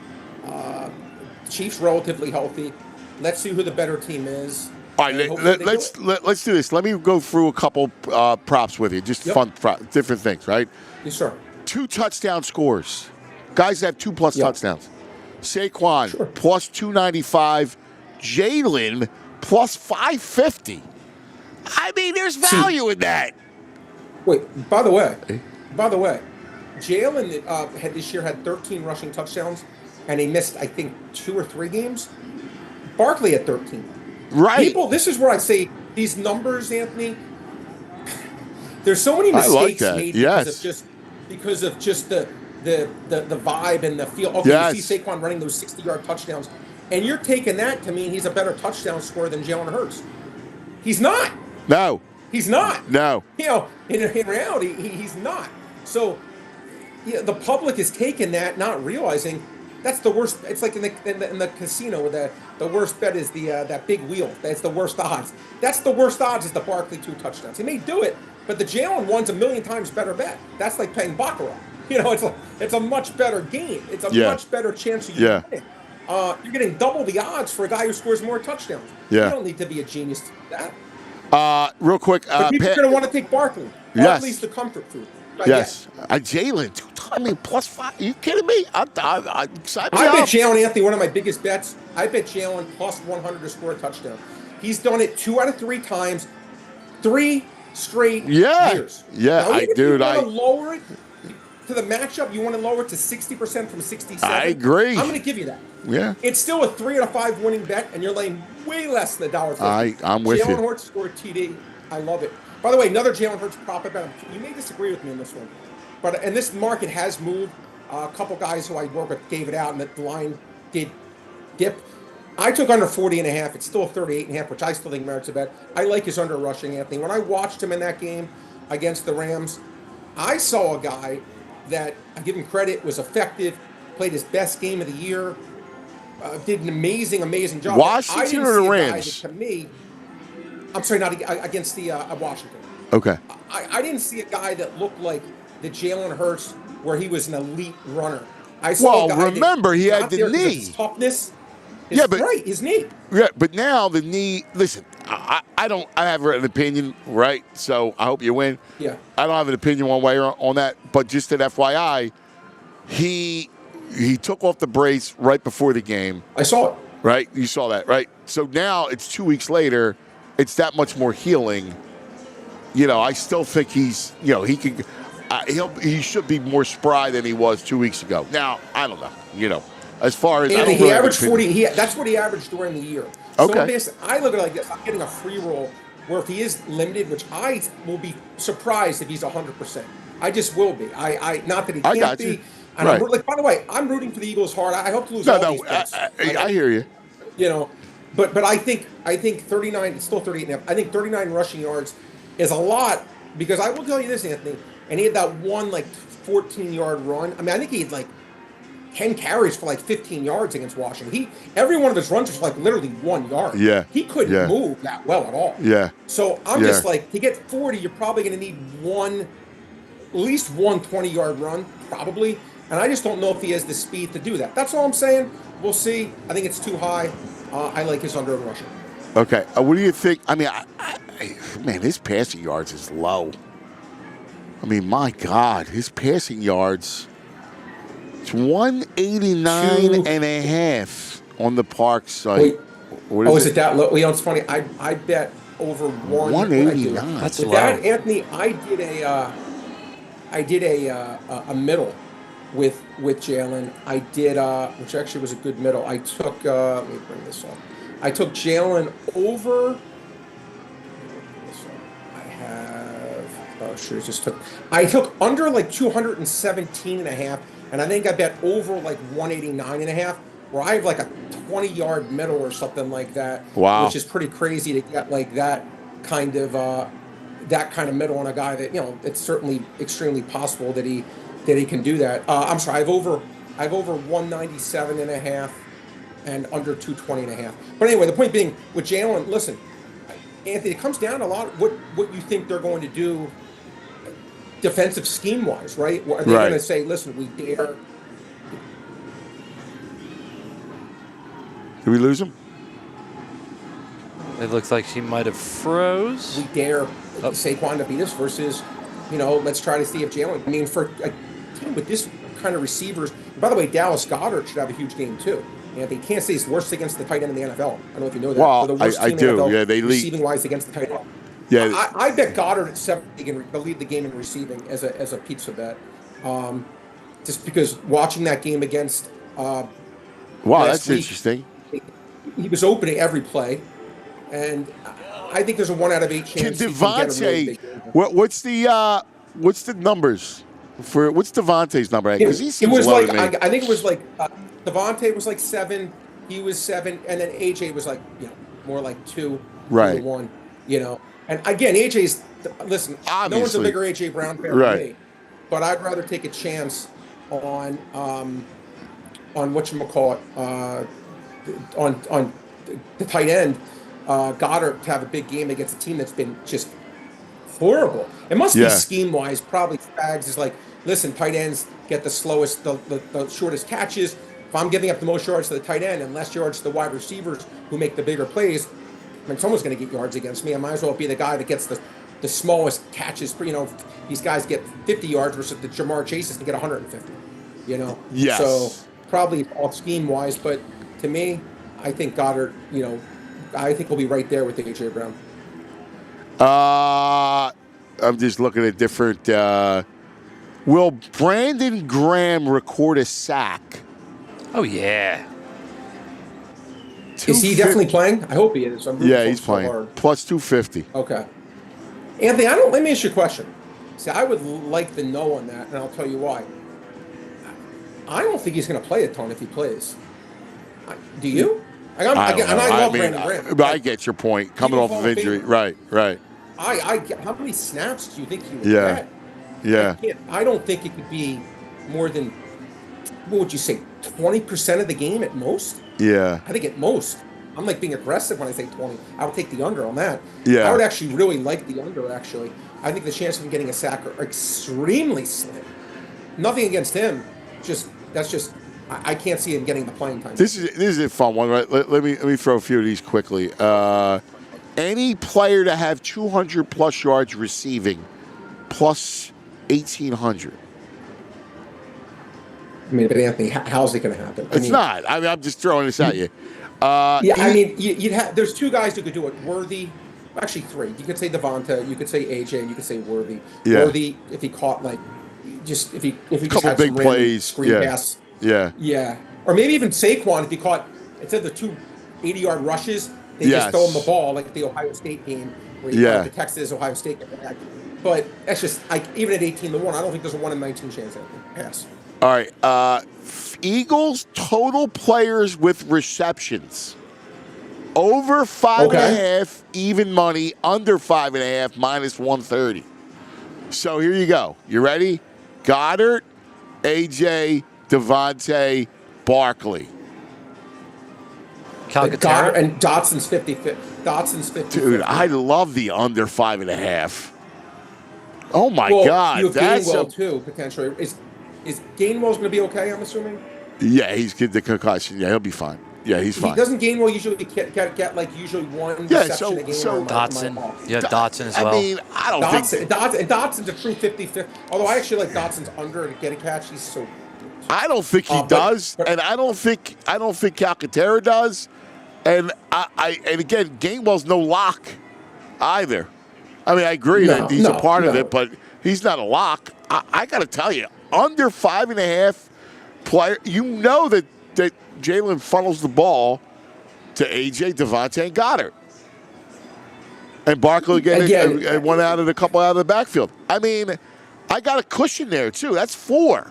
Chiefs relatively healthy. Let's see who the better team is. All right, let's do this. Let me go through a couple props with you, just fun, different things, right? Yes, sir. 2 touchdown scores. Guys that have 2+ touchdowns. Saquon plus 295. Jalen plus 550. I mean, there's value in that. Wait, by the way, Jalen had this year had 13 rushing touchdowns, and he missed, I think, 2 or 3 games. Barkley had 13. Right. People, this is where I say these numbers, Anthony. There's so many mistakes made because of just the vibe and the feel. Okay, you see Saquon running those 60-yard touchdowns, and you're taking that to mean he's a better touchdown scorer than Jalen Hurts. He's not. No. He's not. No. You know, in reality, he's not. So the public is taking that, not realizing that's the worst. It's like in the casino where the worst bet is that big wheel. That's the worst odds. That's the worst odds is the Barkley 2 touchdowns. He may do it, but the Jalen one's a million times better bet. That's like playing baccarat. You know, it's a much better game. It's a much better chance of you winning. You're getting double the odds for a guy who scores more touchdowns. You don't need to be a genius to do that. Real quick. But people are going to want to take Barkley. Barkley's the comfort food. Yes. Jalen, I mean, plus 5. Are you kidding me? I bet Jalen, Anthony, one of my biggest bets. I bet Jalen plus 100 to score a touchdown. He's done it 2 out of 3 times, 3 straight years. Yeah, now, you want to lower it to the matchup. You want to lower it to 60% from 67. I agree. I'm going to give you that. Yeah. It's still a 3 out of 5 winning bet, and you're laying way less than $1.50. I'm with you. Jalen Hurts scored TD. I love it. By the way, another Jalen Hurts prop bet. You may disagree with me on this one, and this market has moved. A couple guys who I work with gave it out, and the line did dip. I took under 40.5. It's still 38.5, which I still think merits a bet. I like his under rushing, Anthony. When I watched him in that game against the Rams, I saw a guy that, I give him credit, was effective, played his best game of the year, did an amazing job. Washington or the Rams? To me, I'm sorry, not against the Washington. Okay. I didn't see a guy that looked like the Jalen Hurts where he was an elite runner. I saw a guy remember, he had the knee. His toughness. His knee. Yeah, but now the knee, listen, I have an opinion, right? So I hope you win. Yeah. I don't have an opinion one way on that, but just an FYI, he took off the brace right before the game. I saw it. Right? You saw that, right? So now it's 2 weeks later. It's that much more healing. You know, I still think he's, you know, he should be more spry than he was 2 weeks ago. Now, I don't know, you know, as far as he averaged 40. That's what he averaged during the year. Okay. So I look at it like this. I'm getting a free roll where if he is limited, which I will be surprised if he's 100%. I just will be. Not that he can't be. And right. By the way, I'm rooting for the Eagles hard. I hope to lose all these bets. I hear you. You know, but I think 39. It's still 38.5. I think 39 rushing yards is a lot because I will tell you this, Anthony. And he had that one 14-yard run. I mean, I think he had 10 carries for 15 yards against Washington. Every one of his runs was literally 1 yard. Yeah. He couldn't move that well at all. Yeah. So I'm just to get 40, you're probably going to need at least one 20-yard run, probably. And I just don't know if he has the speed to do that. That's all I'm saying. We'll see. I think it's too high. I like his under rushing. Okay. What do you think? I mean, man, his passing yards is low. I mean, my God, his passing yards, it's 189.5 on the Park site. Wait, is it that low? You know, it's funny. I bet over one. 189. That's With low. that, Anthony, I did a middle with Jalen. I did which actually was a good middle. I took let me bring this up. I took Jalen over. I have I took under like 217 and a half, and I think I bet over like 189 and a half, where I have like a 20-yard middle or something like that. Wow. Which is pretty crazy to get like that kind of middle on a guy that, it's certainly extremely possible that he can do that. I'm sorry, I've over 197 and a half and under 220 and a half. But anyway, the point being with Jalen, listen, Anthony, it comes down a lot what you think they're going to do defensive scheme wise, right? Are they going to say, listen, we dare? Did we lose him? It looks like she might have froze. We dare Saquon to beat us versus, let's try to see if Jalen. I mean, with this kind of receivers. By the way, Dallas Goedert should have a huge game too. And they can't say he's worst against the tight end in the NFL. I don't know if you know that. Well, the worst I team do. in the NFL, Yeah, they lead receiving wise against the tight end. Yeah, I bet Goddard at 70 can lead the game in receiving as a pizza bet. Just because watching that game against. Wow, that's interesting. He was opening every play, and I think there's a 1 out of 8 chance. Can Devontae? What's the numbers for? What's Devontae's number? Because he seems low to me. I think it was like Devontae was like 7. He was 7, and then AJ was like more like 2, right? 1, And again, AJ's listen. Obviously. No one's a bigger AJ Brown fan right. than me, but I'd rather take a chance on whatchamacallit, on the tight end, Goddard to have a big game against a team that's been just horrible. It must be scheme wise. Probably Spags is like, listen, tight ends get the slowest, the shortest catches. If I'm giving up the most yards to the tight end and less yards to the wide receivers who make the bigger plays, I mean, someone's going to get yards against me. I might as well be the guy that gets the smallest catches. These guys get 50 yards versus the Jamar Chases can get 150. Yes. So probably all scheme wise, but to me, I think Goddard. I think we'll be right there with the AJ Brown. I'm just looking at different. Will Brandon Graham record a sack? Oh yeah. Is he definitely playing? I hope he is. He's playing. Hard. Plus 250. Okay. Anthony, let me ask you a question. See, I would like to know on that, and I'll tell you why. I don't think he's going to play a ton if he plays. Do you? I love Brandon Graham. But I get your point. Coming off of injury. Right. How many snaps do you think he would get? Yeah. I don't think it could be more than, what would you say, 20% of the game at most? Yeah. I think at most. I'm like being aggressive when I say 20. I would take the under on that. Yeah. I would actually really like the under, actually. I think the chance of him getting a sack are extremely slim. Nothing against him. I can't see him getting the playing time. This is a fun one, right? Let me throw a few of these quickly. Any player to have 200 plus yards receiving, plus 1,800. I mean, but Anthony, how's it going to happen? It's not. I mean, I'm just throwing this at you. You'd have. There's 2 guys who could do it. Worthy, actually 3. You could say Devonta, you could say AJ, and you could say Worthy. Yeah. Worthy, if he caught if he just couple had big some plays, screen pass. Yeah. Or maybe even Saquon, if he caught, instead of the 2 80-yard rushes, they just throw him the ball like the Ohio State game where he the Texas Ohio State game. But that's just even at 18-1, I don't think there's a 1 in 19 chance that pass. All right. Eagles total players with receptions. Over 5.5, even money. Under 5.5, minus 130. So here you go. You ready? Goddard, AJ, Devontae, Barkley. Goddard and Dotson's 50. Dotson's 50. Dude, I love the under 5.5. Oh my God, you have that's Gainwell too potentially. Is Gainwell's going to be okay? I'm assuming. Yeah, he's get the concussion. Yeah, he'll be fine. Yeah, he's fine. Doesn't Gainwell usually get like one reception a game? So Dotson. Yeah, Dotson as well. I mean, I don't think Dotson's a true 50-50. Although I actually like Dotson's under to get a catch. He's so. I don't think he does, and I don't think Calcaterra does, and and again, Gainwell's no lock. either. I mean, I agree that he's a part of it, but he's not a lock. I got to tell you, under 5.5 player, you know that Jalen funnels the ball to AJ, Devontae, and Goddard. And Barkley again one out of a couple out of the backfield. I mean, I got a cushion there, too. That's 4.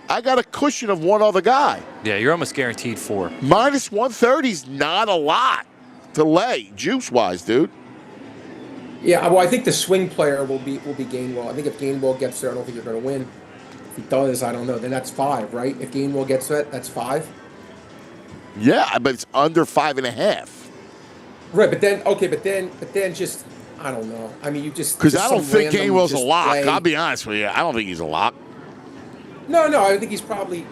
I got a cushion of one other guy. Yeah, you're almost guaranteed 4. Minus 130 is not a lot to lay, juice-wise, dude. Yeah, well, I think the swing player will be Gainwell. I think if Gainwell gets there, I don't think you're going to win. If he does, I don't know. Then that's 5, right? If Gainwell gets that, that's 5. Yeah, but it's under 5.5. Right, but then just I don't know. I mean, you just because I don't think Gainwell's a lock. Play. I'll be honest with you. I don't think he's a lock. No, I think he's probably.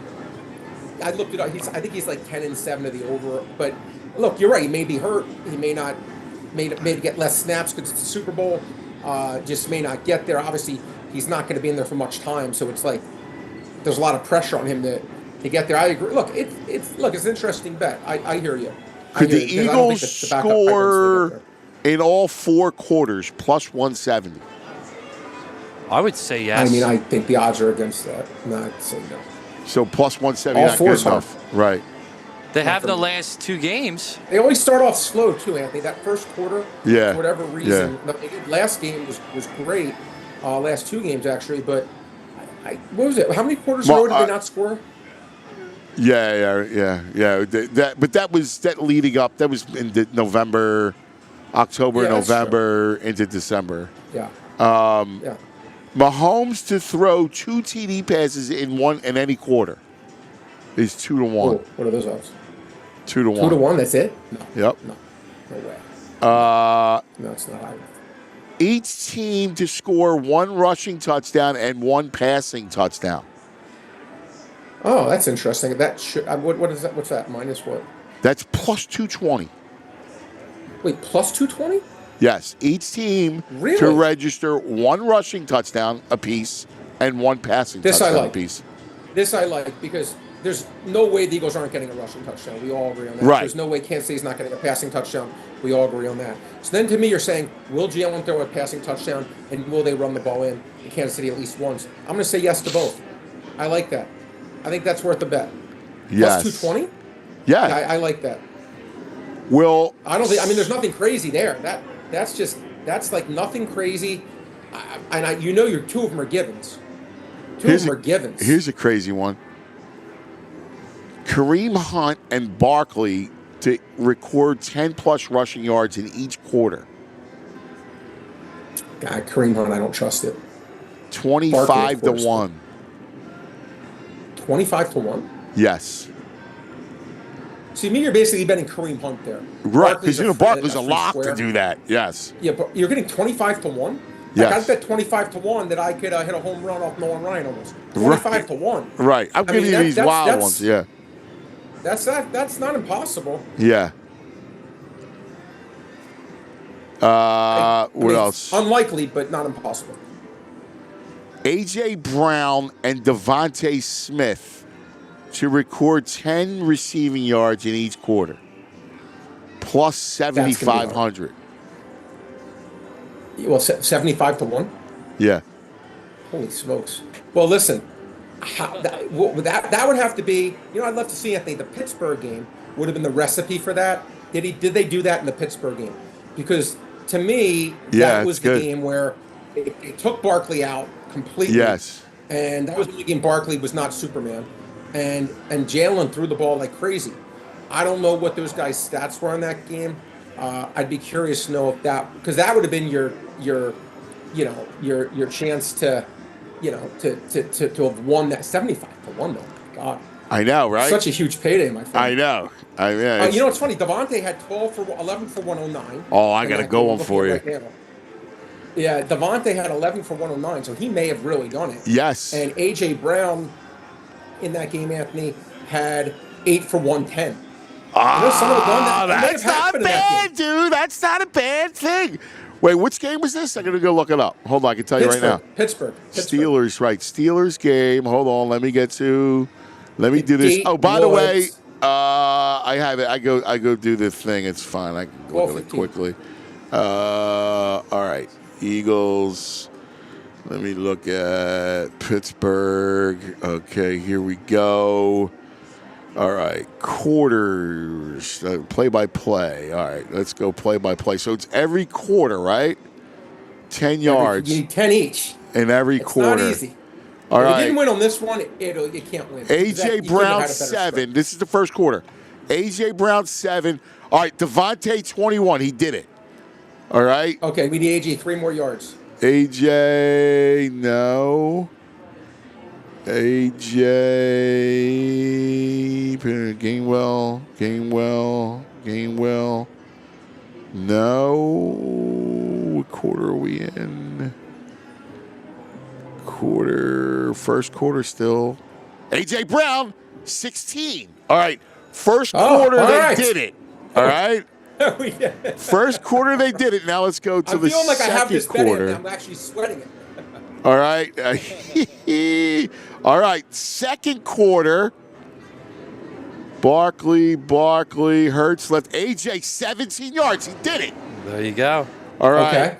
I looked it up. I think he's like 10-7 of the over. But look, you're right. He may be hurt. He may not. May get less snaps because it's the Super Bowl. Just may not get there. Obviously, he's not going to be in there for much time. So it's like there's a lot of pressure on him to get there. I agree. Look, it's an interesting bet. I hear you. Could the Eagles score in all 4 quarters plus 170? I would say yes. I mean, I think the odds are against that. Not say no. So plus 170, all not 4 good enough. Right. They have the last 2 games. They always start off slow, too, Anthony. That first quarter, for whatever reason. Last game was great. Last 2 games, actually. But what was it? How many quarters in a row did they not score? Yeah. That was leading up. That was in October, November, into December. Yeah. Mahomes to throw 2 TD passes in any quarter is 2 to 1. Oh, what are those odds? 2 to 1. 2 to 1. That's it. No. Yep. No way. No, it's not high. Each team to score 1 rushing touchdown and 1 passing touchdown. Oh, that's interesting. That should. What is that? What's that? Minus what? That's plus 220. Wait, plus 220? Yes, each team to register 1 rushing touchdown apiece and 1 passing touchdown apiece. This I like because there's no way the Eagles aren't getting a rushing touchdown. We all agree on that. Right. There's no way Kansas City's not getting a passing touchdown. We all agree on that. So then to me, you're saying, will Jalen throw a passing touchdown and will they run the ball in Kansas City at least once? I'm going to say yes to both. I like that. I think that's worth the bet. Yes. Plus 220? Yeah. I like that. Well, I don't think. I mean, there's nothing crazy there. That's like nothing crazy. Your 2 of them are givens. 2 of them are givens. Here's a crazy one. Kareem Hunt and Barkley to record 10-plus rushing yards in each quarter. God, Kareem Hunt, I don't trust it. 25 to 1. 25 to 1? Yes. See, you're basically betting Kareem Hunt there. Right, because Barkley's a lock to do that. Yes. Yeah, but you're getting 25 to 1? Yes. I bet 25 to 1 that I could hit a home run off Nolan Ryan almost. 25 to 1. Right. I'm giving you these wild ones, yeah. That's not impossible. Yeah. What else? Unlikely, but not impossible. A.J. Brown and Devontae Smith to record 10 receiving yards in each quarter. Plus 7,500. Well, 75 to 1? Yeah. Holy smokes. Well, listen, that would have to be, I'd love to see, Anthony, the Pittsburgh game would have been the recipe for that. Did they do that in the Pittsburgh game? Because to me, that was the game where it took Barkley out completely. Yes. And that was the game Barkley was not Superman. And Jalen threw the ball like crazy. I don't know what those guys' stats were in that game. I'd be curious to know if because that would have been your chance to have won that 75 to 1 though. My God. I know, right? Such a huge payday, my friend. I know. It's funny. Devontae had 11 for 109. Oh, I got to go one for you. Right. Yeah, Devontae had 11 for 109, so he may have really done it. Yes. And A.J. Brown in that game, Anthony, had 8 for 110. That's not bad, dude. That's not a bad thing. Wait, which game was this? I'm going to go look it up. Hold on, I can tell you right now. Pittsburgh. Steelers, right. Steelers game. Hold on, let me do this. Oh, by the way, I have it. I go do this thing. It's fine. I can look at it quickly. All right. Eagles. Let me look at Pittsburgh. Okay, here we go. All right, quarters, play-by-play. All right, let's go play-by-play. So it's every quarter, right? 10 yards. You need 10 each. In every quarter. It's not easy. All if right. you didn't win on this one, you can't win. A.J. Brown, 7. This is the first quarter. A.J. Brown, 7. All right, Devontae, 21. He did it. All right. Okay, we need A.J. 3 more yards. A.J., no. A.J. Gainwell. No. What quarter are we in? First quarter still. A.J. Brown, 16. All right. First quarter, they did it. All right. First quarter, they did it. Now let's go to the feeling like I have this second quarter. bet in, I'm actually sweating it. All right. All right. Second quarter. Barkley, Hurts left. AJ, 17 yards. He did it. There you go. All right. Okay.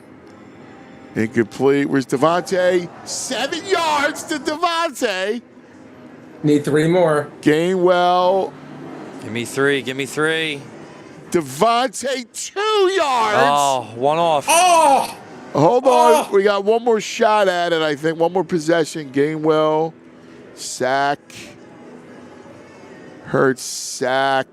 Incomplete. Where's Devontae? 7 yards to Devontae. Need 3 more. Gainwell. Give me 3. Devontae, 2 yards. Oh, one off. Oh! Hold on. We got one more shot at it, I think. One more possession. Gainwell. Sack. Hurts, sack.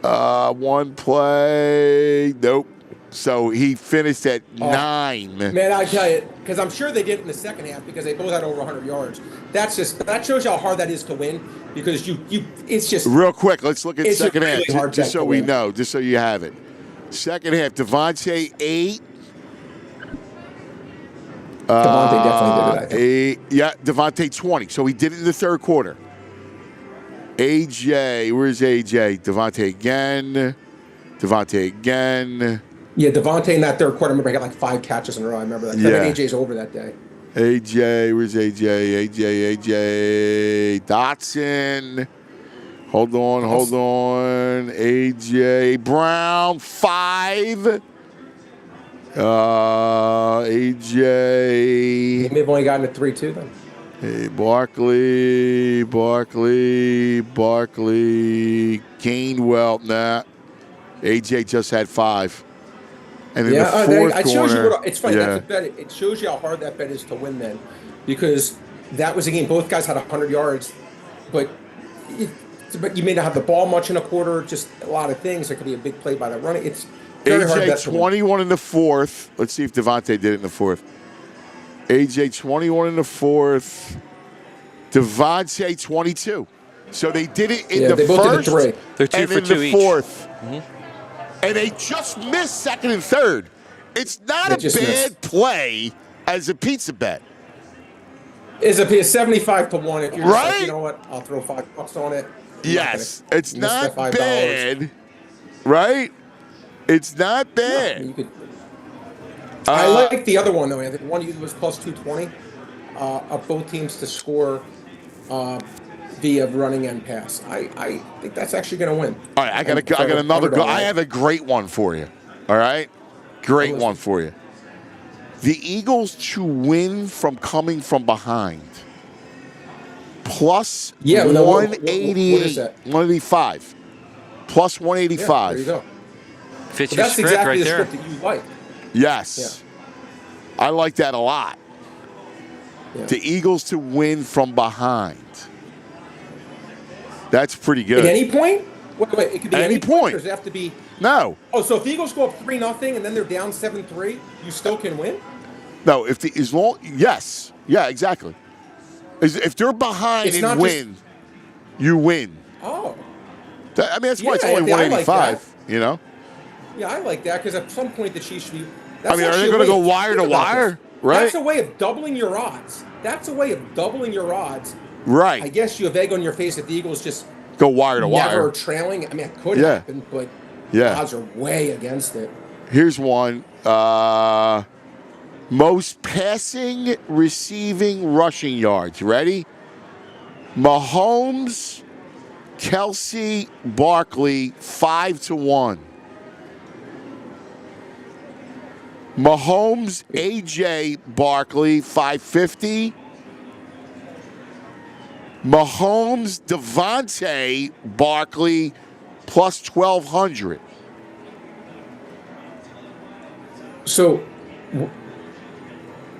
One play. Nope. So he finished at 9. Man, I tell you, because I'm sure they did it in the second half because they both had over 100 yards. That shows you how hard that is to win because it's just real quick. Let's look at second really half just so we know, just so you have it. Second half, Devontae 8. Devontae definitely did it. Yeah, Devontae 20. So he did it in the third quarter. AJ, where's AJ? Devontae again. Yeah, Devontae in that third quarter, I remember he got like 5 catches in a row. I remember that. Yeah. I think AJ's over that day. AJ, where's AJ? AJ. Dotson. Hold on. AJ Brown, 5. AJ. He may have only gotten to 3 too then. Hey, Barkley. Gainwell, nah. AJ just had 5. And in the fourth it shows corner, you it's funny. yeah. That's a bet. It shows you how hard that bet is to win then, because that was a game. Both guys had 100 yards, but you may not have the ball much in a quarter. Just a lot of things. There could be a big play by the running. It's very hard bet AJ to win. 21 in the fourth. Let's see if Devontae did it in the fourth. AJ 21 in the fourth. Devontae 22. So they did it in the first They're 2 and for in 2 the each. fourth. Mm-hmm. And they just missed second and third. It's not a bad play as a pizza bet. Is a 75 to 1 if you're right? Just like, you know what? I'll throw $5 on it. Yes, it's not bad. Right? It's not bad. No, I like the other one though. I think one was plus 220 of both teams to score via running and pass. I think that's actually going to win. All right, I got another. I have a great one for you. All right, great one for you. The Eagles to win from coming from behind. Plus 188. What is that? 185. Plus 185. Yeah, there you go. Fits But your that's script exactly right the there. script that you like. Yes. Yeah. I like that a lot. Yeah. The Eagles to win from behind. That's pretty good. At any point? Wait, it could be any point. Or does it have to be? No. Oh, so if the Eagles go up 3-0 and then they're down 7-3, you still can win? No, yes. Yeah, exactly. If they're behind and win, you win. Oh. I mean, that's why it's only 185, you know? Yeah, I like that because at some point the Chiefs should be. Are they going to go wire to wire? Right? That's a way of doubling your odds. Right. I guess you have egg on your face if the Eagles just go wire to wire. Never trailing. I mean, it could happen, but the odds are way against it. Here's one. Most passing, receiving, rushing yards. Ready? Mahomes, Kelsey, Barkley, 5-1. Mahomes, AJ Barkley, 550. Mahomes, Devontae Barkley, plus 1,200. So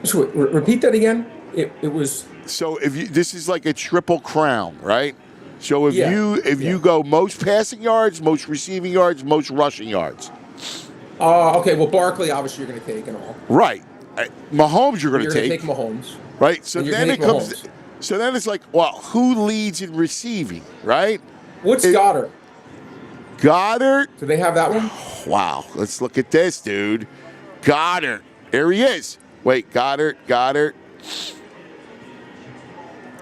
repeat that again. It was. So if you, this is like a triple crown, right? So if Yeah, you go most passing yards, most receiving yards, most rushing yards. Okay. Well, Barkley, obviously, you're going to take and all. Right. Mahomes, you're going to take. You're going to take Mahomes. Right. So And you're then gonna it take comes. Mahomes. So then it's like, well, who leads in receiving, right? What's Goddard? Goddard. Do they have that one? Wow. Let's look at this, dude. Goddard. There he is. Wait, Goddard.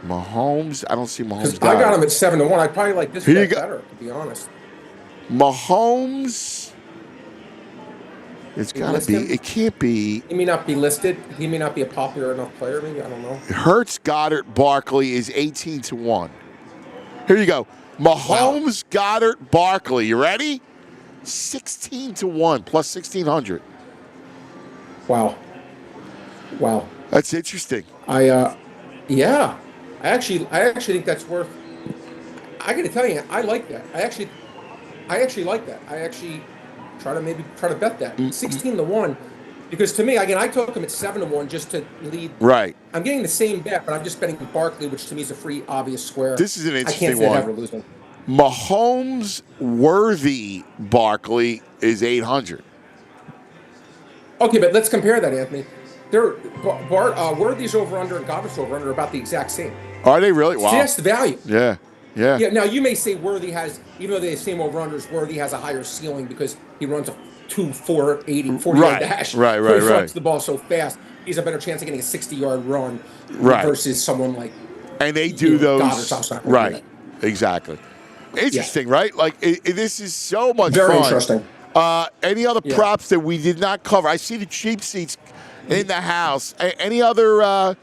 Mahomes. I don't see Mahomes. I got him at 7-1. I'd probably like this Here you bet go. better, to be honest. Mahomes. It's got to list be. him? It can't be. He may not be listed. He may not be a popular enough player. Maybe, I don't know. Hurts, Goddard, Barkley is 18-1. Here you go. Mahomes, Goddard, Barkley. You ready? 16-1 plus 1,600. Wow. That's interesting. Yeah. I actually think that's worth. I got to tell you, I like that. I actually like that. I actually try to bet that 16-1, because to me, again, I took him at 7-1 just to lead. Right. I'm getting the same bet, but I'm just betting Barkley, which to me is a free, obvious square. This is an interesting I can't say one. I'd ever lose one. Mahomes, Worthy, Barkley is 800. Okay, but let's compare that, Anthony. They're Worthy's over under and Goddard's over under are about the exact same. Are they really? Wow. See, that's the value. Yeah. Now you may say Worthy has, even though they have the same over unders, Worthy has a higher ceiling because he runs a 2.480 40-yard dash. Right. He runs the ball so fast. He's a better chance of getting a 60-yard run versus someone like. And they do those. Goddard's also not gonna do right. Exactly. Interesting, Yeah. right? Like this is so much Very fun. interesting. Any other props that we did not cover? I see the cheap seats in the house. Any other?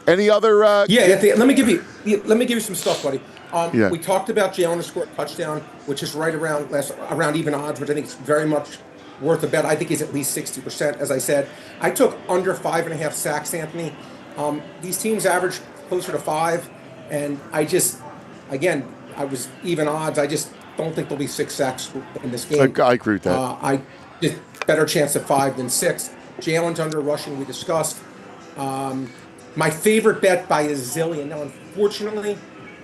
Yeah, Anthony, let me give you some stuff, buddy. Yeah. We talked about Jalen to score a touchdown, which is right around even odds, which I think is very much worth a bet. I think he's at least 60%, as I said. I took under 5.5 sacks, Anthony. These teams average closer to 5, and I was even odds. I just don't think there'll be 6 sacks in this game. I agree with that. I just better chance of 5 than 6. Jalen's under rushing, we discussed. My favorite bet by a zillion. Now, unfortunately,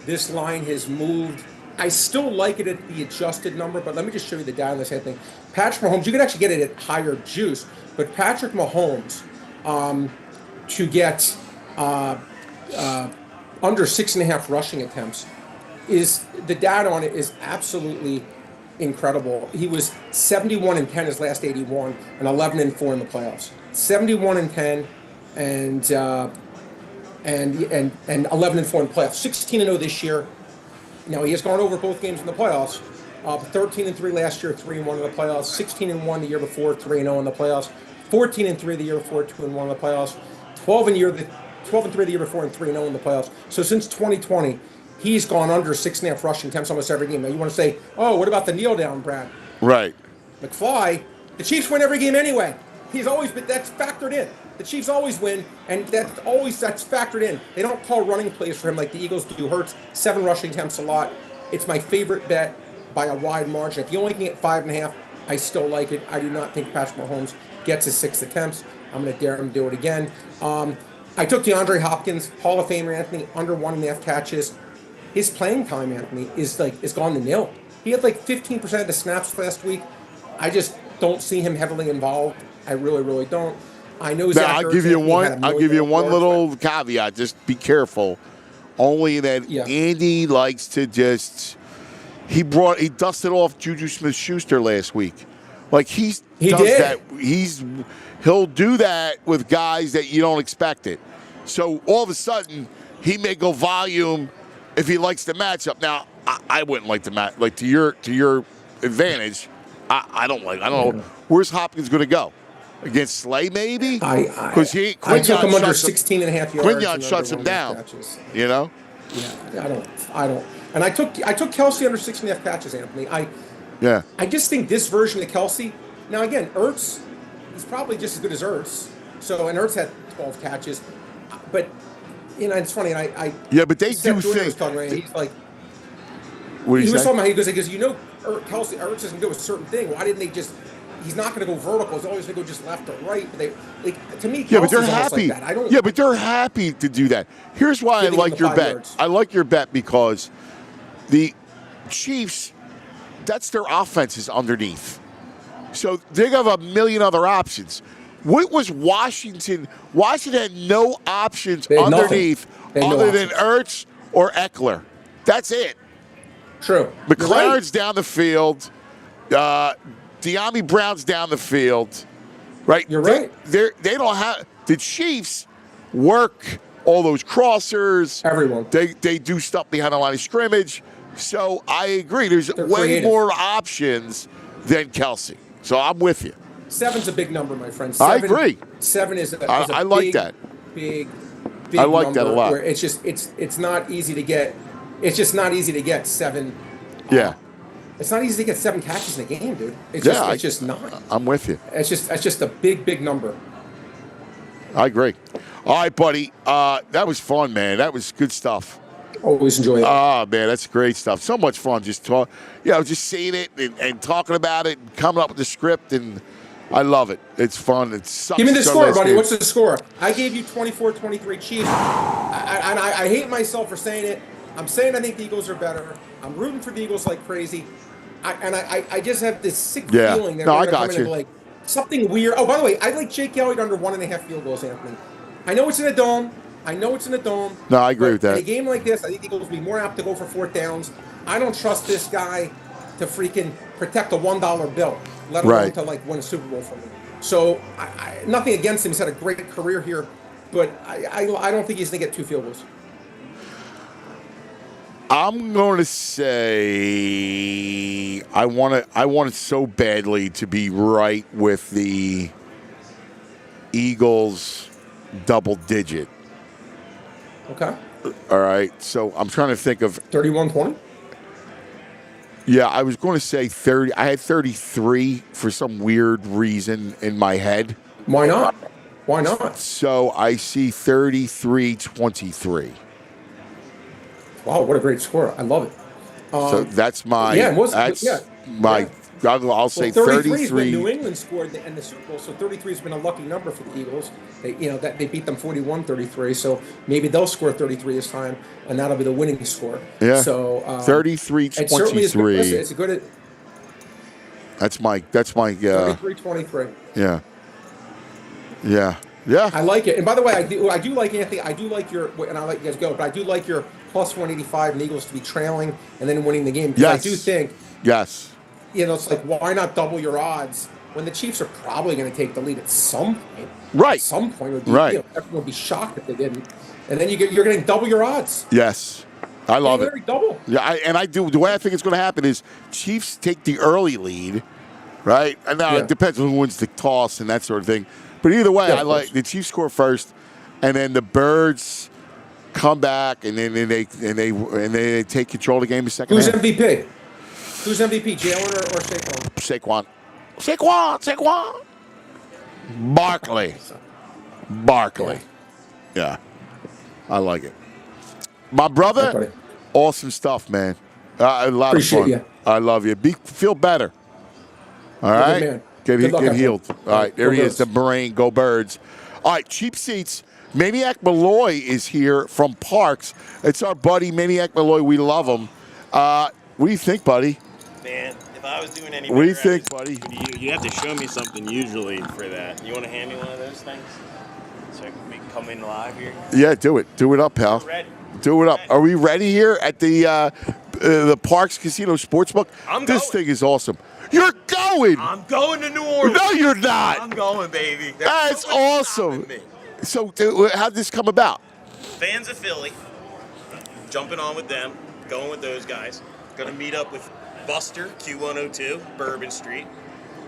this line has moved. I still like it at the adjusted number, but let me just show you the data on this thing. Patrick Mahomes, you can actually get it at higher juice, but Patrick Mahomes to get under 6.5 rushing attempts is the data on it is absolutely incredible. He was 71-10 his last 81 and 11-4 in the playoffs. 71-10 and 11-4 in the playoffs. 16-0 this year. Now he has gone over both games in the playoffs. 13-3 last year, 3-1 in the playoffs. 16-1 the year before, 3-0 in the playoffs. 14-3 the year before, 2-1 in the playoffs. 12-3 the year before, and 3-0 in the playoffs. So since 2020, he's gone under 6.5 rushing attempts almost every game. Now you want to say, oh, what about the kneel down, Brad? Right. McFly, the Chiefs win every game anyway. That's factored in. The Chiefs always win, and that's factored in. They don't call running plays for him like the Eagles do. Hurts 7 rushing attempts a lot. It's my favorite bet by a wide margin. If you only can get 5.5, I still like it. I do not think Patrick Mahomes gets his 6 attempts. I'm going to dare him to do it again. I took DeAndre Hopkins, Hall of Famer Anthony, under 1.5 catches. His playing time, Anthony, is gone to nil. He had 15% of the snaps last week. I just don't see him heavily involved. I really, really don't. I know Zach I'll Ertz, give you Anthony, one. I'll give you one little caveat. Just be careful. Only that Andy likes to just. He dusted off Juju Smith-Schuster last week. He does that. He'll do that with guys that you don't expect it. So all of a sudden, he may go volume if he likes the matchup. Now, I wouldn't like the match. To your advantage, I don't know. Where's Hopkins going to go? Against Slay, maybe? Because I took him under 16.5 yards. Quinyon shuts him down. Catches. You know? Yeah, I don't. And I took Kelsey under 6.5 catches, Anthony. I just think this version of Kelsey. Now again, Ertz, he's probably just as good as Ertz. So, and Ertz had 12 catches. But, it's funny. And I Yeah, but they Seth do Joyner was think. talking, right? He's like, What he was say? talking about, he goes, Kelsey, Ertz doesn't do a certain thing. Why didn't they just, he's not going to go vertical. He's always going to go just left or right. But to me, Yeah, but they're Kelsey's almost happy. like that. I don't. Yeah, but they're happy to do that. Here's why I Giving him like the your 5 bet. yards. I like your bet because the Chiefs, that's their offenses underneath. So they have a million other options. What was Washington? Washington had no options They had underneath They had no other than options. Ertz or Eckler. That's it. True. McLaren's down the field. De'Ami Brown's down the field. Right? You're right. They don't have the Chiefs work all those crossers. Everyone. They do stuff behind the line of scrimmage. So I agree. There's They're way creative. more options than Kelsey. So I'm with you. 7's a big number, my friend. I agree. 7 is a I like big, that. Big I like number that a lot. Where it's not easy to get. It's just not easy to get 7. Yeah. It's not easy to get 7 catches in a game, dude. It's just not. I'm with you. It's just a big number. I agree. All right, buddy. That was fun, man. That was good stuff. Always enjoy it. Oh, man, that's great stuff. So much fun just just seeing it and talking about it and coming up with the script, and I love it. It's fun. It sucks. Give me the score, buddy. Game. What's the score? I gave you 24-23 Chiefs. I hate myself for saying it. I'm saying I think the Eagles are better. I'm rooting for the Eagles like crazy. I just have this sick feeling that I we're got going to like something weird. Oh, by the way, I like Jake Elliott under 1.5 field goals, Anthony. I know it's in a dome. No, I agree with that. In a game like this, I think the Eagles will be more apt to go for 4th downs. I don't trust this guy to freaking protect a $1 bill, let alone to win a Super Bowl for me. So nothing against him. He's had a great career here, but I don't think he's going to get 2 field goals. I'm going to say I want it so badly to be right with the Eagles double digit. Okay. All right. So I'm trying to think of 31-20. Yeah, I was going to say 30. I had 33 for some weird reason in my head. Why not? Why not? So I see 33-23. Wow, what a great score! I love it. So that's my. I'll say 33 is when 33. New England scored in the Super Bowl, so 33 has been a lucky number for the Eagles. They beat them 41-33, so maybe they'll score 33 this time, and that'll be the winning score. Yeah. So 33-23. It certainly is good. Listen, it's a good. That's my. 33-23. Yeah. Yeah. Yeah. I like it. And by the way, I do like Anthony. I do like your, and I'll let you guys go, but I do like your plus 185 and Eagles to be trailing and then winning the game. Yes. I do think. Yes. It's like, why not double your odds when the Chiefs are probably going to take the lead at some point? Right. At some point, would be, right. Everyone would be shocked if they didn't. And then you're getting double your odds. Yes. I love it. Double. Yeah, I do. The way I think it's going to happen is Chiefs take the early lead, right? And now it depends on who wins the toss and that sort of thing. But either way, I like the Chiefs score first, and then the Birds come back, and then they take control of the game the second half. Who's MVP? Who's MVP, Jalen or Saquon? Saquon. Barkley. Yeah. I like it. My brother, awesome stuff, man. A lot Appreciate of fun. you. I love you. Feel better. All right? Man. Get healed. All right, there he is, the brain. Go Birds. All right, cheap seats. Maniac Malloy is here from Parks. It's our buddy, Maniac Malloy. We love him. What do you think, buddy? Man, if I was doing any What do you think, buddy? You have to show me something usually for that. You want to hand me one of those things? So we can come in live here? Yeah, do it. Do it up, pal. Ready. Do it up. Are we ready here at the Parks Casino Sportsbook? This thing is awesome. You're going. I'm going to New Orleans. No, you're not. I'm going, baby. That's awesome. So how'd this come about? Fans of Philly, jumping on with them, going with those guys. Going to meet up with Buster, Q102, Bourbon Street.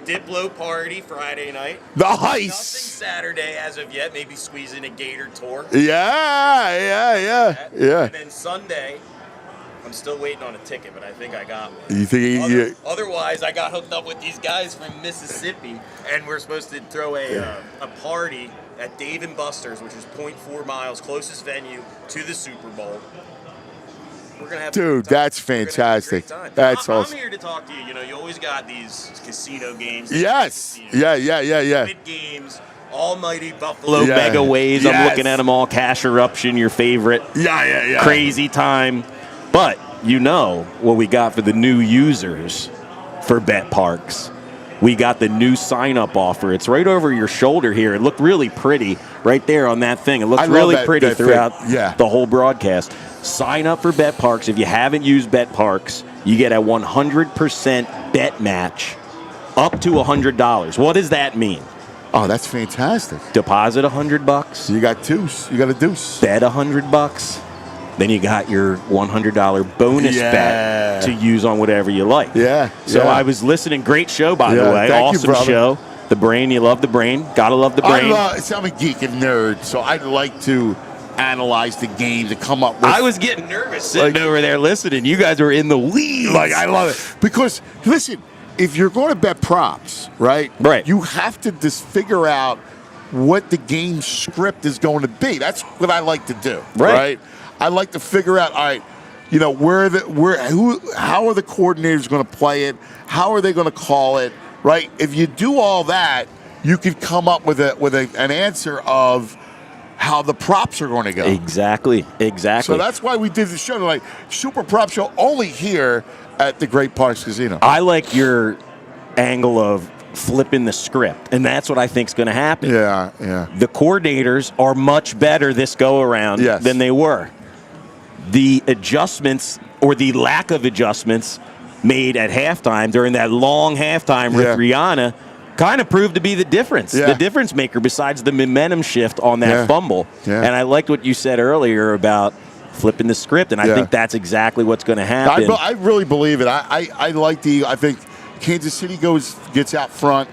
Diplo party Friday night. Nice. Nothing Saturday as of yet. Maybe squeeze in a Gator tour. Yeah. And then Sunday, I'm still waiting on a ticket, but I think I got one. You think Otherwise, I got hooked up with these guys from Mississippi, and we're supposed to throw a party at Dave & Buster's, which is 0.4 miles, closest venue to the Super Bowl. We're gonna have Dude, that's fantastic. That's I'm awesome. here to talk to you. You know, you always got these casino games. Yes. Casinos. Yeah. Mid games, almighty Buffalo Yeah. Mega Ways. Yes. I'm looking at them all. Cash Eruption, your favorite. Yeah. Crazy Time. But you know what we got for the new users for Bet Parks. We got the new sign-up offer. It's right over your shoulder here. It looked really pretty right there on that thing. It looked really pretty throughout the whole broadcast. Sign up for Bet Parks. If you haven't used Bet Parks, you get a 100% bet match up to $100. What does that mean? Oh, that's fantastic. Deposit $100. You got deuce. You got a deuce. Bet $100. Then you got your $100 bonus bet to use on whatever you like. Yeah. So I was listening. Great show, by the way. Awesome show. The Brain. You love the Brain. Gotta love the Brain. I'm a geek and nerd, so I'd like to analyze the games and come up with. I was getting nervous sitting over there listening. You guys were in the weeds. I love it because listen, if you're going to bet props, right, you have to just figure out what the game script is going to be. That's what I like to do, right? I like to figure out, all right, you know, how are the coordinators going to play it? How are they going to call it? Right? If you do all that, you could come up with an answer of how the props are going to go. Exactly. So that's why we did the show tonight. Super Prop Show only here at the Great Parks Casino. I like your angle of flipping the script, and that's what I think is going to happen. Yeah. The coordinators are much better this go-around than they were. The adjustments or the lack of adjustments made at halftime during that long halftime with Rihanna kind of proved to be the difference maker besides the momentum shift on that fumble. And I liked what you said earlier about flipping the script, and I think that's exactly what's going to happen. I really believe it. I think Kansas City gets out front,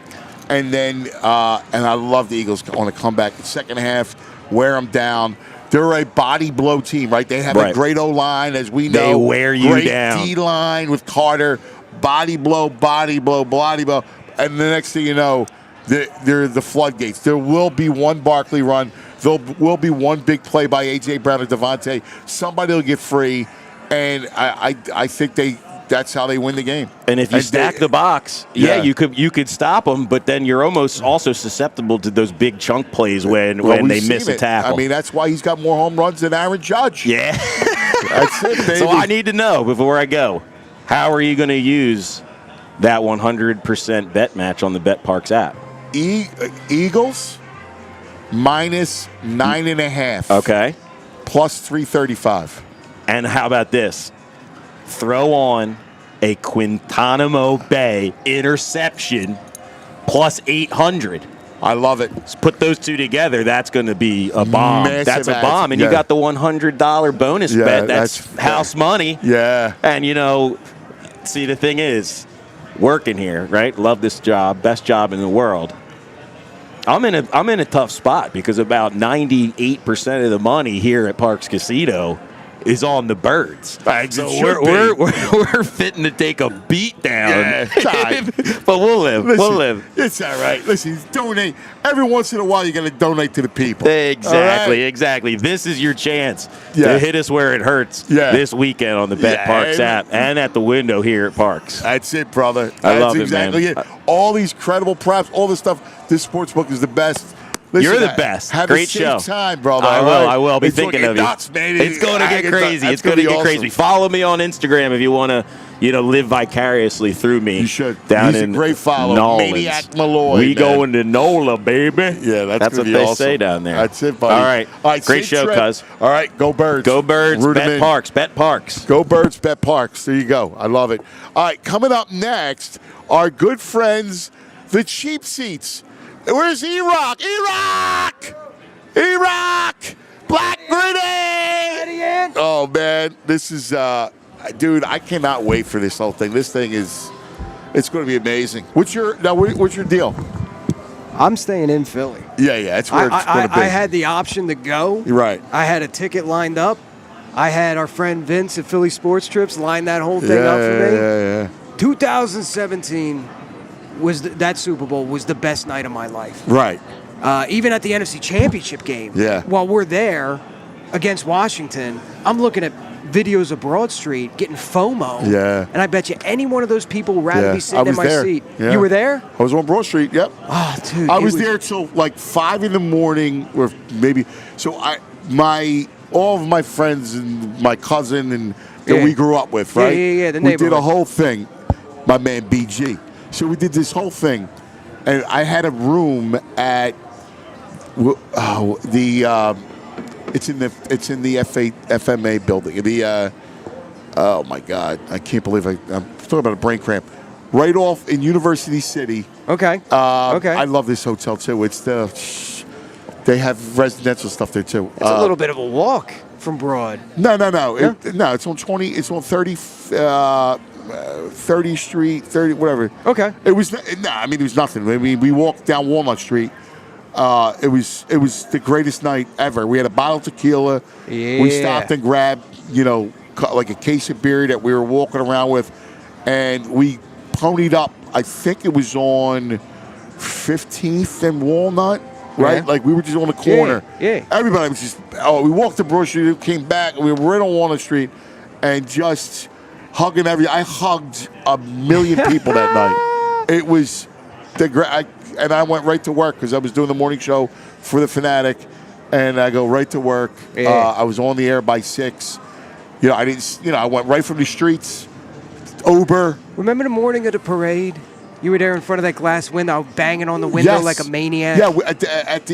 and then and I love the Eagles on a comeback. The second half, wear them down. They're a body blow team, right? They have a great O-line, as we know. They wear you down. Great D-line with Carter. Body blow, body blow, body blow. And the next thing you know, they're the floodgates. There will be one Barkley run. There will be one big play by A.J. Brown or Devontae. Somebody will get free. And I think that's how they win the game. And if you stack the box, you could stop them, but then you're almost also susceptible to those big chunk plays when they miss a tackle. I mean, that's why he's got more home runs than Aaron Judge. Yeah. That's it, baby. So I need to know before I go, how are you going to use that 100% bet match on the Bet Parks app? Eagles minus 9.5. Okay. Plus 335. And how about this? Throw on a Guantanamo Bay interception plus 800. I love it. Let's put those two together. That's going to be a bomb. That's a bomb. And you got the $100 bonus bet. That's house money. Yeah. And, see, the thing is, working here, right? Love this job. Best job in the world. I'm in a tough spot because about 98% of the money here at Parks Casino is on the birds. So we're fitting to take a beat down. Yeah, it's all right. But we'll live. We'll live. It's all right. Listen, donate. Every once in a while, you got to donate to the people. Exactly, exactly. This is your chance to hit us where it hurts this weekend on the Bet Parks app and at the window here at Parks. That's it, brother. I love exactly it, man. All these credible props, all this stuff. This sportsbook is the best. Listen, you're the best. Have Great a safe show. time, brother. I will be thinking of you. Nuts, man. It's going to get crazy. It's going to get crazy. Follow me on Instagram if you want to, live vicariously through me. You should. Down He's in a great follow. Nolans. Maniac Malloy. We going to NOLA, baby. Yeah, that's what they say down there. That's it, buddy. All right. Great show, cuz. All right, go Birds. Go Birds. Bet Parks. Bet Parks. Go Birds. Bet Parks. There you go. I love it. All right, coming up next, our good friends, the Cheap Seats. Where's E-Rock? E-Rock! Black Grenade! Oh, man. This is, dude, I cannot wait for this whole thing. This thing is, it's going to be amazing. What's your deal? I'm staying in Philly. Yeah, that's where it's going to be. I had the option to go. You're right. I had a ticket lined up. I had our friend Vince at Philly Sports Trips line that whole thing up for me. Yeah. 2017 was that Super Bowl was the best night of my life. Right. Even at the NFC Championship game, Yeah. while we're there against Washington, I'm looking at videos of Broad Street getting FOMO. Yeah. And I bet you any one of those people would rather be I sitting in was my there. seat. Yeah. You were there? I was on Broad Street. Yep. Oh, dude. I was there till like 5 in the morning, or maybe. So all of my friends and my cousin and that we grew up with, right? Yeah. The we did a neighborhood. whole thing. My man BG. So we did this whole thing, and I had a room at it's in the FMA building. Oh my God, I can't believe I'm talking about a brain cramp. Right off in University City. Okay. I love this hotel too. They have residential stuff there too. It's a little bit of a walk from Broad. No. Yeah? It's on 20. It's on 30th Street, 30 whatever. Okay. It was it was nothing. I mean, we walked down Walnut Street. It was the greatest night ever. We had a bottle of tequila. Yeah. We stopped and grabbed, like a case of beer that we were walking around with, and we ponied up. I think it was on 15th and Walnut, right? Yeah. Like we were just on the corner. Yeah. Everybody was just. Oh, we walked to Broad Street, came back, and we were right on Walnut Street, and just hugging I hugged a million people that night. It was the great. And I went right to work because I was doing the morning show for the Fanatic, and I go right to work. Yeah. I was on the air by 6. I didn't. I went right from the streets, Uber. Remember the morning of the parade? You were there in front of that glass window, banging on the window Yes. like a maniac. Yeah, at the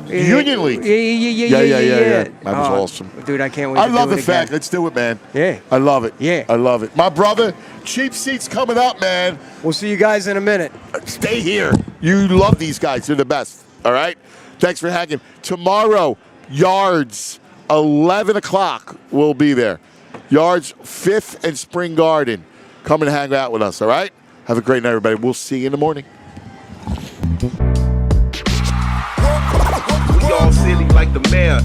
Union League. Yeah. That was awesome. Dude, I can't wait I to love do the it fact. again. Let's do it, man. Yeah. I love it. Yeah. I love it. My brother, cheap seats coming up, man. We'll see you guys in a minute. Stay here. You love these guys. They're the best. All right? Thanks for hanging. Tomorrow, Yards, 11 o'clock, we'll be there. Yards, 5th and Spring Garden. Come and hang out with us, all right? Have a great night, everybody. We'll see you in the morning. We all silly like the mayor.